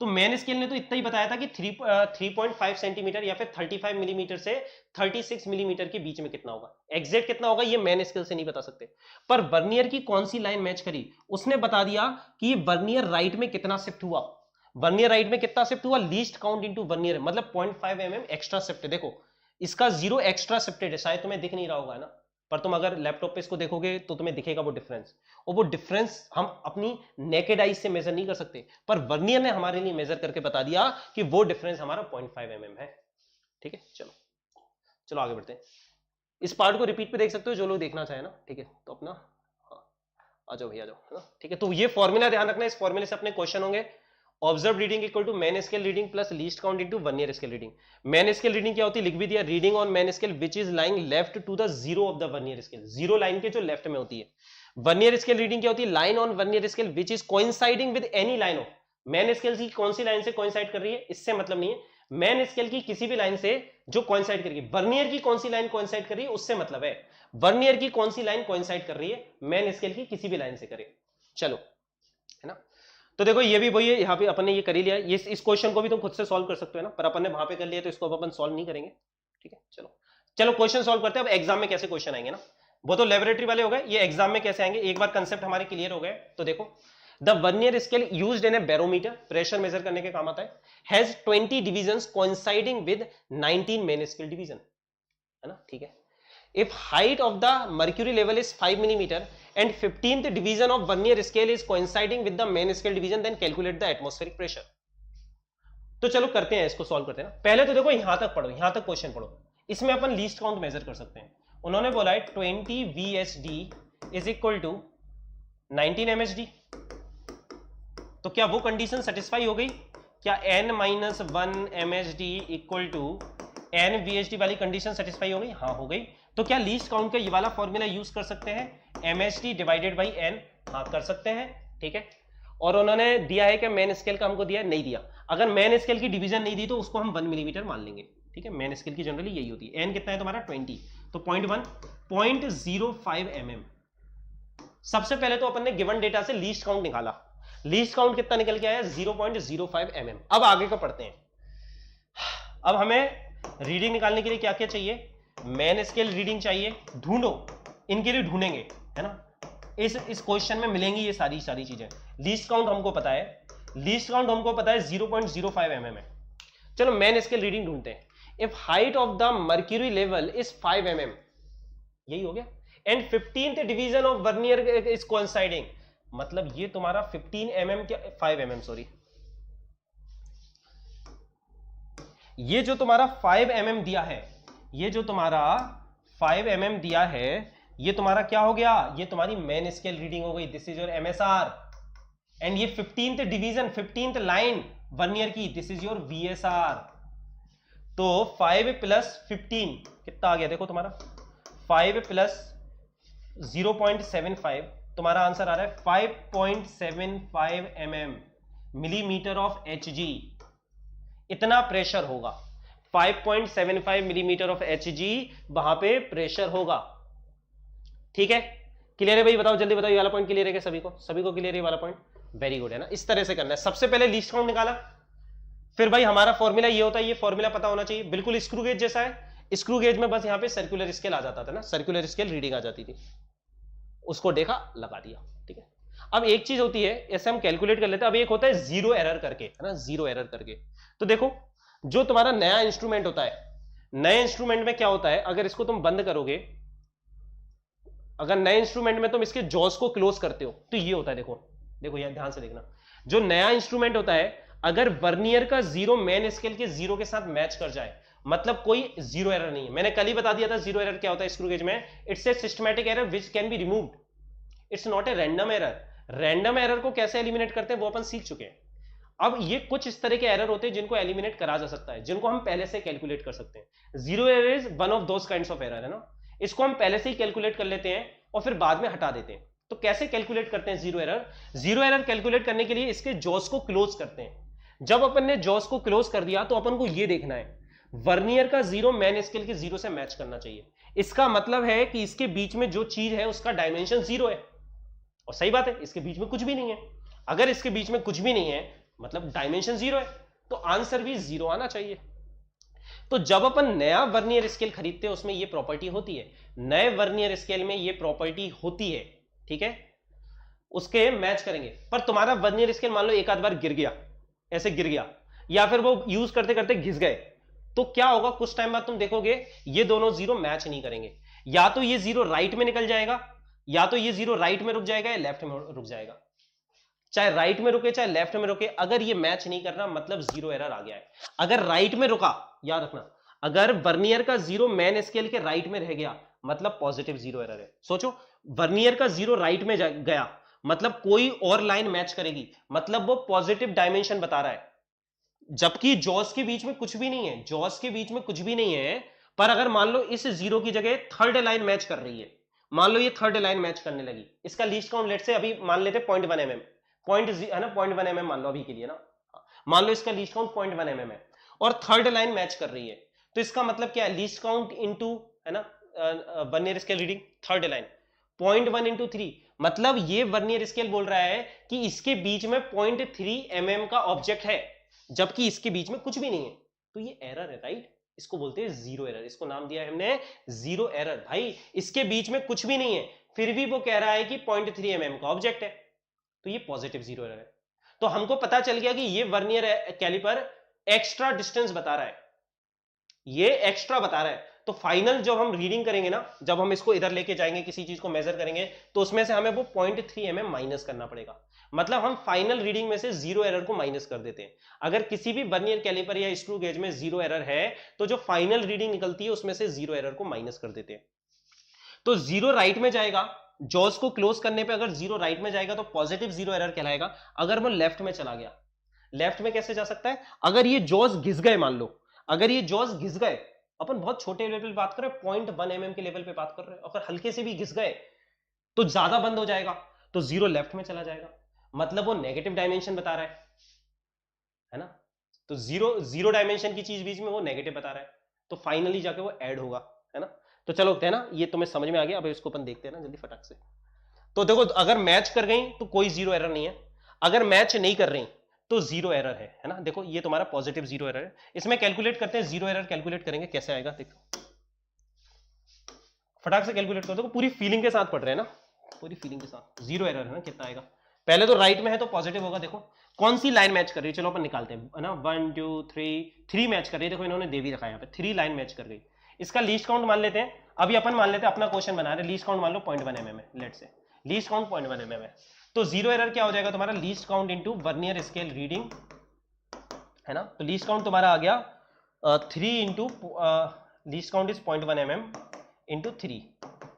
तो मेन स्केल ने तो इतना ही बताया था कि 3.5 सेंटीमीटर या फिर 35 मिलीमीटर से 36 मिलीमीटर के बीच में कितना होगा, एग्जैक्ट कितना होगा ये मेन स्केल से नहीं बता सकते। पर वर्नियर की कौन सी लाइन मैच करी, उसने बता दिया कि वर्नियर राइट में कितना शिफ्ट हुआ, वर्नियर राइट में कितना शिफ्ट हुआ, लीस्ट काउंट इनटू वर्नियर, मतलब 0.5 mm एक्स्ट्रा शिफ्ट है। देखो इसका 0 एक्स्ट्रा शिफ्टेड है, शायद तुम्हें दिख नहीं रहा होगा, है ना, पर तुम अगर लैपटॉप पे इसको देखोगे तो तुम्हें दिखेगा वो डिफरेंस, और वो डिफरेंस हम अपनी नेकेड आइज से मेजर नहीं कर सकते, पर वर्नियर ने हमारे लिए मेजर करके बता दिया कि वो डिफरेंस हमारा 0.5 mm है, ठीक है। चलो चलो आगे बढ़ते हैं, इस पार्ट को रिपीट पे देख सकते हो जो लोग देखना चाहे ना, ठीक है। तो अपना आ जाओ भैया, आ जाओ, है ना, ठीक है। तो ये फॉर्मूला ध्यान रखना, इस फॉर्मूले से अपने क्वेश्चन होंगे, observe reading equal to main scale reading plus least count into vernier scale reading. Main scale reading क्या होती है, लिख भी दिया, reading on main scale which is lying left to the 0 of the vernier scale, 0 line के जो left में होती है। वर्नियर स्केल रीडिंग क्या होती है, line on vernier scale which is coinciding with any line of, main scale की कौन सी लाइन से कोइंसाइड कर रही है, इससे मतलब नहीं है, मेन स्केल की किसी भी लाइन से जो कोइंसाइड करेगी, वर्नियर की कौन सी लाइन कोइंसाइड कर रही है उससे मतलब है, वर्नियर की कौन सी लाइन कोइंसाइड कर रही है, मेन स्केल की किसी भी लाइन से करे। चलो, है ना। तो देखो ये भी वही है, यहाँ पे अपन ने ये कर ही लिया, ये इस क्वेश्चन को भी तुम खुद से सॉल्व कर सकते हो ना, पर अपन ने वहां पे कर लिया तो इसको अब अपन सॉल्व नहीं करेंगे, ठीक है। चलो चलो क्वेश्चन सॉल्व करते हैं। अब एग्जाम में कैसे क्वेश्चन आएंगे ना, वो तो लेबोरेटरी वाले हो गए, ये एग्जाम में कैसे आएंगे, एक बार कंसेप्ट हमारे क्लियर हो गए। तो देखो the vernier scale used in A barometer, pressure measure करने के काम आता है, has 20 divisions coinciding with 19 main scale division, है ना, ठीक है। If height of the mercury level is 5 mm and 15th division of vernier scale is coinciding with the main scale division, then calculate the atmospheric pressure. तो चलो करते हैं, इसको solve करते हैं ना। पहले तो देखो यहां तक पढ़ो, यहां तक क्वेश्चन पढ़ो, इसमें अपन लीस्ट काउंट मेजर कर सकते हैं। उन्होंने बोला है 20 VSD is equal to 19 MSD, तो क्या वो कंडीशन सेटिस्फाई हो गई, क्या n-1 MSD equal to n VSD वाली कंडीशन सेटिस्फाई हो गई, हाँ हो गई। तो क्या लीस्ट काउंट का ये वाला फॉर्मूला यूज कर सकते हैं, MSD डिवाइडेड बाई n, हाँ कर सकते हैं, ठीक है। और उन्होंने दिया है कि मेन स्केल का हमको दिया है, नहीं दिया, अगर मेन स्केल की डिवीजन नहीं दी तो उसको हम 1 मिलीमीटर मान लेंगे, ठीक है। मेन स्केल की जनरली यही होती है, n कितना है तुम्हारा 20, तो 0.05 mm। सबसे पहले तो अपन ने गिवन डेटा से लीस्ट काउंट निकाला, लीस्ट काउंट कितना निकल के आया 0.05 mm। अब आगे का पढ़ते हैं। अब हमें रीडिंग निकालने के लिए क्या क्या चाहिए, मेन स्केल रीडिंग चाहिए, ढूंढो, इनके लिए ढूंढेंगे, है ना, इस क्वेश्चन में मिलेंगी ये सारी चीजें। लीस्ट काउंट हमको पता है, लीस्ट काउंट हमको पता है 0.05 mm है। चलो मेन स्केल रीडिंग ढूंढते हैं। If height of the mercury level is 5 mm, यही हो गया, and 15th division of vernier is coinciding, मतलब ये तुम्हारा 15 mm क्या 5 mm सॉरी, ये जो तुम्हारा 5 mm दिया है, ये जो तुम्हारा 5 mm दिया है, ये तुम्हारा क्या हो गया, ये तुम्हारी मेन स्केल रीडिंग हो गई, this is your MSR। And ये 15th division 15th line vernier की, दिस इज योर VSR। तो 5 प्लस 15 कितना आ गया, देखो तुम्हारा 5 प्लस 0.75, तुम्हारा आंसर आ रहा है 5.75 mm, मिलीमीटर ऑफ Hg, इतना प्रेशर होगा, 5.75 मिलीमीटर ऑफ Hg वहां पे प्रेशर होगा, ठीक है। क्लियर है भाई, बताओ जल्दी बताओ, ये वाला पॉइंट क्लियर है क्या सभी को, सभी को क्लियर है वाला पॉइंट, वेरी गुड, है ना। इस तरह से करना है, सबसे पहले लीस्ट काउंट निकाला, फिर भाई हमारा फॉर्मूला ये होता है, ये फॉर्मूला पता होना चाहिए, बिल्कुल स्क्रू गेज जैसा है, स्क्रू गेज में बस यहाँ पे सर्कुलर स्केल आ जाता था ना, सर्कुलर स्केल रीडिंग आ जाती थी, उसको देखा लगा दिया, ठीक है। अब एक चीज होती है, ऐसे हम कैलकुलेट कर लेते हैं, अब एक होता है जीरो एरर करके, है ना, जीरो एरर करके। तो देखो जो तुम्हारा नया इंस्ट्रूमेंट होता है, नए इंस्ट्रूमेंट में क्या होता है, अगर इसको तुम बंद करोगे, अगर नए इंस्ट्रूमेंट में तुम इसके जॉस को क्लोज करते हो तो ये होता है, देखो देखो यार ध्यान से देखना, जो नया इंस्ट्रूमेंट होता है अगर वर्नियर का जीरो मेन स्केल के जीरो के साथ मैच कर जाए, मतलब कोई जीरो एरर नहीं है। मैंने कल ही बता दिया था जीरो एरर क्या होता है स्क्रू गेज में, it's a systematic error which can be removed, it's not a random error. Random error को कैसे एलिमिनेट करते हैं वो अपन सीख चुके हैं। अब ये कुछ इस तरह के एरर होते हैं जिनको एलिमिनेट करा जा सकता है, जिनको हम पहले से कैलकुलेट कर सकते हैं। Zero error is one of those kinds of error, है ना, इसको हम पहले से ही कैलकुलेट कर लेते हैं और फिर बाद में हटा देते हैं। तो कैसे कैलकुलेट करते हैं zero error? Zero error calculate करने के लिए इसके जॉस को क्लोज करते हैं। जब अपन ने जॉस को क्लोज कर दिया तो अपन को यह देखना है वर्नियर का जीरो मैन स्केल के जीरो से मैच करना चाहिए। इसका मतलब है कि इसके बीच में जो चीज है उसका डायमेंशन जीरो है, और सही बात है इसके बीच में कुछ भी नहीं है। अगर इसके बीच में कुछ भी नहीं है मतलब डायमेंशन जीरो है, तो आंसर भी जीरो आना चाहिए। तो जब अपन नया वर्नियर स्केल खरीदते हैं उसमें ये प्रॉपर्टी होती है, नए वर्नियर स्केल में ये प्रॉपर्टी होती है, ठीक है, उसके मैच करेंगे। पर तुम्हारा वर्नियर स्केल मान लो एक आध बार गिर गया, ऐसे गिर गया, या फिर वो यूज करते करते घिस गए, तो क्या होगा, कुछ टाइम बाद तुम देखोगे ये दोनों जीरो मैच नहीं करेंगे। या तो ये जीरो राइट में निकल जाएगा, या तो ये जीरो राइट में रुक जाएगा या लेफ्ट में रुक जाएगा। चाहे राइट में रुके चाहे लेफ्ट में रुके, अगर ये मैच नहीं कर रहा मतलब जीरो एरर आ गया है। अगर राइट में रुका, याद रखना, अगर वर्नियर का जीरो मैन स्केल के राइट में रह गया मतलब पॉजिटिव जीरो एरर है। सोचो, वर्नियर का जीरो राइट में गया मतलब कोई और लाइन मैच करेगी, मतलब वो पॉजिटिव डायमेंशन बता रहा है, जबकि जॉस के बीच में कुछ भी नहीं है, जॉस के बीच में कुछ भी नहीं है। पर अगर मान लो इस जीरो की जगह थर्ड लाइन मैच कर रही है, मान लो ये थर्ड लाइन मैच करने लगी, इसका लीस्ट काउंट लेट से अभी मान लेते 0.1 mm, पॉइंट है ना, 0.1 mm मान लो अभी के लिए ना, मान लो इसका लीस्ट काउंट 0.1 mm है और थर्ड लाइन मैच कर रही है, तो इसका मतलब क्या है, लीस्ट काउंट इनटू, है ना, vernier scale reading third line 0.1 into 3, मतलब ये वर्नियर स्केल बोल रहा है कि इसके बीच में 0.3 mm का ऑब्जेक्ट है, जबकि इसके बीच में कुछ भी नहीं है। तो ये एरर है, राइट, इसको बोलते हैं जीरो एरर, इसको नाम दिया है हमने जीरो एरर। भाई इसके बीच में कुछ भी नहीं है फिर भी वो कह रहा है कि 0.3 mm का ऑब्जेक्ट है, तो ये पॉजिटिव जीरो एरर है। तो हमको पता चल गया कि ये वर्नियर कैलिपर एक्स्ट्रा डिस्टेंस बता रहा है, ये एक्स्ट्रा बता रहा है। तो फाइनल जब हम रीडिंग करेंगे ना, जब हम इसको इधर लेके जाएंगे किसी चीज को मेजर करेंगे, तो उसमें से हमें वो 0.3 mm माइनस करना पड़ेगा, मतलब हम फाइनल रीडिंग में से जीरो एरर को माइनस कर देते हैं। अगर किसी भी वर्नियर कैलिपर या स्क्रू गेज में जीरो एरर है तो जो फाइनल रीडिंग निकलती है उसमें से जीरो एरर को माइनस कर देते हैं। तो जीरो राइट में जाएगा, जॉस को क्लोज करने पे अगर जीरो राइट में जाएगा तो पॉजिटिव जीरो एरर कहलाएगा। अगर वो लेफ्ट में चला गया, लेफ्ट में कैसे जा सकता है, अगर ये जॉस घिस गए, मान लो अगर ये जॉस घिस गए, अपन बहुत छोटे लेवल पे बात कर रहे हैं, 0.1 mm के लेवल पे बात कर रहे हैं, अगर हल्के से भी घिस गए तो ज्यादा बंद हो जाएगा, तो जीरो लेफ्ट में चला जाएगा, मतलब वो नेगेटिव डायमेंशन बता रहा है ना, तो जीरो जीरो डायमेंशन की चीज बीच में वो नेगेटिव बता रहा है, तो फाइनली जाके वो ऐड होगा, है ना। तो चलो है ना, ये तुम्हें समझ में आ गया। अब इसको अपन देखते हैं ना जल्दी फटाक से। तो देखो, अगर मैच कर गई तो कोई जीरो एरर नहीं है, अगर मैच नहीं कर रही तो जीरो एरर है ना। देखो ये तुम्हारा पॉजिटिव जीरो एरर है। इसमें कैलकुलेट करते हैं, जीरो एरर कैलकुलेट करेंगे, कैसे आएगा देखो, फटाक से कैलकुलेट कर दो, पूरी फीलिंग के साथ पढ़ रहे हैं ना, पूरी फीलिंग के साथ। जीरो एरर है ना, कितना आएगा, पहले तो राइट में है तो पॉजिटिव होगा। देखो कौन सी लाइन मैच कर रही है, चलो अपन निकालते हैं, है ना, 1 2 3 मैच कर रही है, देखो इन्होंने दे भी रखा है यहाँ पे, 3 लाइन मैच कर गई। इसका लीस्ट काउंट मान लेते हैं, अभी अपन मान लेते हैं अपना क्वेश्चन बना रहे, लीस्ट काउंट मान लो 0.1 mm है, लेट से लीस्ट काउंट 0.1 mm है, तो जीरो एरर क्या हो जाएगा तुम्हारा, least count into vernier scale reading, है ना। तो लीस्ट काउंट तुम्हारा आ गया 3 into least count is 0.1 mm into 3,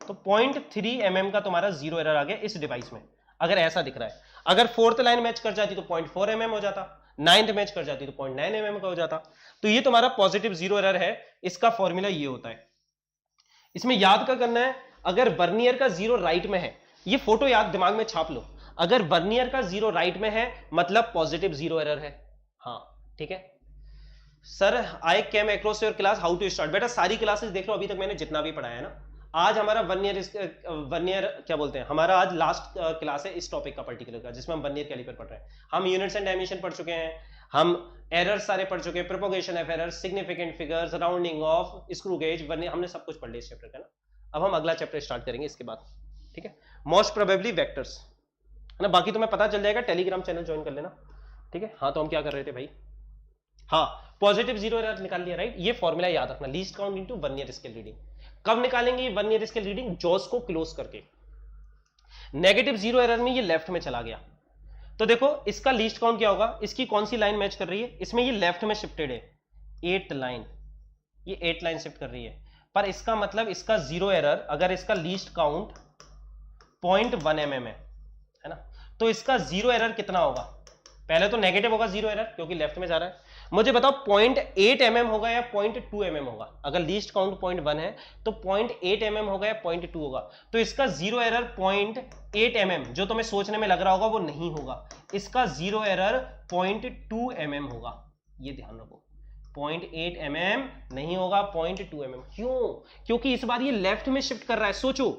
तो 0.3 mm का तुम्हारा जीरो एरर आ गया इस डिवाइस में, अगर ऐसा दिख रहा है। अगर फोर्थ लाइन मैच कर जाती तो 0.4 mm हो जाता, नाइन्थ मैच कर जाती तो 0.9 mm का हो जाता। तो ये तुम्हारा पॉजिटिव जीरो एरर है, इसका फॉर्मूला ये होता है। इसमें याद क्या करना है, अगर वर्नियर का जीरो राइट में है, ये फोटो याद दिमाग में छाप लो, अगर वर्नियर का जीरो राइट में है मतलब पॉजिटिव जीरो एरर है। हाँ ठीक है sir, I came across your class how to start. बेटा सारी क्लासेस देख लो, अभी तक मैंने जितना भी पढ़ाया है ना। आज हमारा वर्नियर क्या बोलते हैं, हमारा आज लास्ट क्लास है इस टॉपिक का पर्टिकुलर का, जिसमें हम वर्नियर कैलिपर पढ़ रहे हैं। हम यूनिट्स एंड डायमेंशन पढ़ चुके हैं, हम एरर्स सारे पढ़ चुके हैं, propagation of errors, significant figures, rounding off, screw gauge, vernier, हमने सब कुछ पढ़ लिया इस चैप्टर का ना। अब हम अगला चैप्टर स्टार्ट करेंगे इसके बाद, ठीक है, मोस्ट प्रोबेबली वेक्टर्स, है ना। बाकी तुम्हें पता चल जाएगा, टेलीग्राम चैनल ज्वाइन कर लेना, ठीक है। हाँ तो हम क्या कर रहे थे भाई, हाँ, पॉजिटिव जीरो एरर निकाल लिया, राइट। ये फॉर्मूला याद रखना, least count into vernier scale reading. कब निकालेंगे ये vernier scale reading? Jaws को क्लोज करके। नेगेटिव जीरो एरर में ये लेफ्ट में चला गया, तो देखो इसका लीस्ट काउंट क्या होगा, इसकी कौन सी लाइन मैच कर रही है, इसमें ये लेफ्ट में शिफ्टेड है 8 लाइन, ये 8 लाइन शिफ्ट कर रही है, पर इसका मतलब इसका जीरो एरर, अगर इसका लीस्ट काउंट 0.1 mm है ना, तो इसका जीरो एरर कितना होगा? पहले तो नेगेटिव होगा जीरो एरर क्योंकि लेफ्ट में जा रहा है। मुझे बताओ 0.8 mm होगा या 0.2 mm होगा? अगर लीस्ट काउंट 0.1 है तो 0.8 mm होगा या 0.2 होगा? तो इसका जीरो एरर 0.8 mm, जो तुम्हें सोचने में लग रहा होगा वो नहीं होगा, इसका जीरो एरर 0.2 mm होगा। ये ध्यान रखो, 0.8 mm नहीं होगा, 0.2 mm। क्यों? क्योंकि इस बार ये लेफ्ट में शिफ्ट कर रहा है। सोचो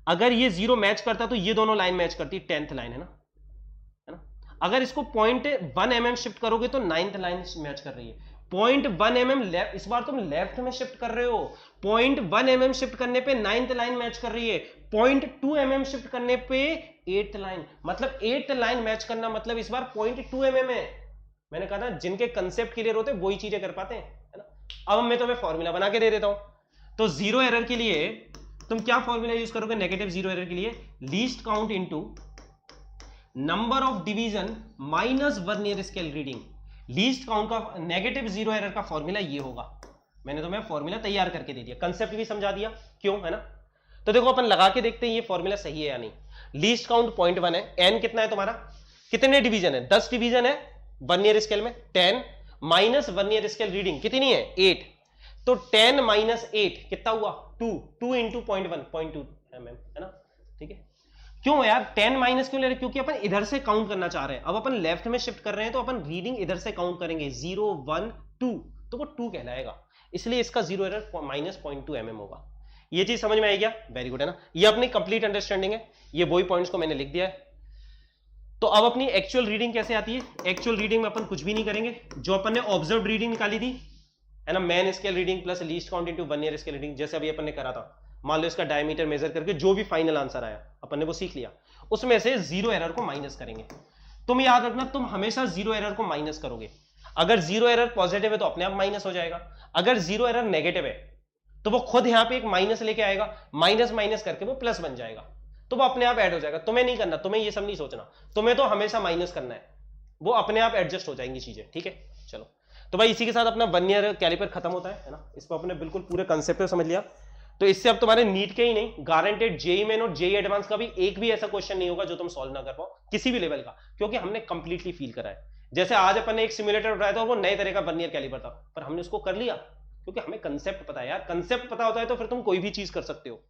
अगर ये जीरो मैच करता तो ये दोनों लाइन मैच करती, 10th लाइन है ना, अगर इसको 0.1 mm शिफ्ट करोगे तो 9th लाइन मैच कर रही है। 0.1 mm इस बार तुम लेफ्ट में शिफ्ट कर रहे हो, 0.1 mm शिफ्ट करने पे 9th लाइन मैच कर रही है, 0.2 mm शिफ्ट करने पे 8th लाइन, मतलब 8th लाइन मैच करना, मतलब इस बार 0.2 mm है। मैंने कहा था जिनके कंसेप्ट क्लियर होते हैं वही चीजें कर पाते हैं, है ना। अब मैं तुम्हें फॉर्मूला बना के दे देता हूं। तो जीरो एरर के लिए तुम क्या फॉर्मूला यूज करोगे? नेगेटिव जीरो एरर के लिए least count into number of division minus one year scale reading. Least count का नेगेटिव जीरो एरर का फॉर्मूला ये होगा। मैंने तुम्हें फॉर्मूला तैयार करके दे दिया, कंसेप्ट भी समझा दिया, क्यों, है ना। तो देखो अपन लगा के देखते हैं ये फॉर्मूला सही है या नहीं। लीस्ट काउंट 0.1 है, एन कितना है तुम्हारा, कितने डिवीजन है? 10 डिवीजन है वन ईयर स्केल में, 10 minus one year scale reading कितनी है? 8। तो 10 माइनस 8 कितना हुआ? 2 इंटू 0.1 0.2 mm, है ना। ठीक है, क्यों यार 10 माइनस क्यों ले रहे? क्योंकि अपन इधर से काउंट करना चाह रहे हैं। अब अपन लेफ्ट में शिफ्ट कर रहे हैं तो अपन रीडिंग इधर से काउंट करेंगे, 0 1 2, तो वो 2 कहलाएगा, इसलिए इसका जीरो एरर माइनस 0.2 mm होगा। ये चीज समझ में आई क्या? वेरी गुड, है ना। ये अपनी कंप्लीट अंडरस्टैंडिंग है, ये वही पॉइंट्स को मैंने लिख दिया है। तो अब अपनी एक्चुअल रीडिंग कैसे आती है? एक्चुअल रीडिंग में अपन कुछ भी नहीं करेंगे, जो अपन ने ऑब्जर्व रीडिंग निकाली थी, है ना, main scale reading plus least count into vernier scale reading, जैसे अभी अपन ने करा था, मान लो इसका डायमीटर मेजर करके जो भी फाइनल आंसर आया अपन ने वो सीख लिया, उसमें से जीरो एरर को माइनस करेंगे। तुम याद रखना, तुम हमेशा जीरो एरर को माइनस करोगे। अगर जीरो एरर पॉजिटिव है तो अपने आप माइनस हो जाएगा, अगर जीरो एरर नेगेटिव है तो वो खुद यहां पे एक माइनस लेके आएगा, माइनस माइनस करके वो प्लस बन जाएगा, तो वो अपने आप ऐड हो जाएगा। तुम्हें नहीं करना, तुम्हें ये सब नहीं सोचना, तुम्हें तो हमेशा माइनस करना है, वो अपने आप एडजस्ट हो जाएंगी चीजें। ठीक है, चलो, तो भाई इसी के साथ अपना वन ईयर कैलिपर खत्म होता है ना। इसको अपने बिल्कुल पूरे कंसेप्ट समझ लिया, तो इससे अब तुम्हारे नीट के ही नहीं, गारंटेड जेई मेन और जेई एडवांस का भी एक भी ऐसा क्वेश्चन नहीं होगा जो तुम सॉल्व ना कर पाओ किसी भी लेवल का, क्योंकि हमने कंप्लीटली फील करा है। जैसे आज अपन ने एक सिमुलेटर उठाया था, वो नए तरह का वन ईयर कैलिपर था, पर हमने उसको कर लिया क्योंकि हमें कंसेप्ट पता है यार। कंसेप्ट पता होता है तो फिर तुम कोई भी चीज कर सकते हो।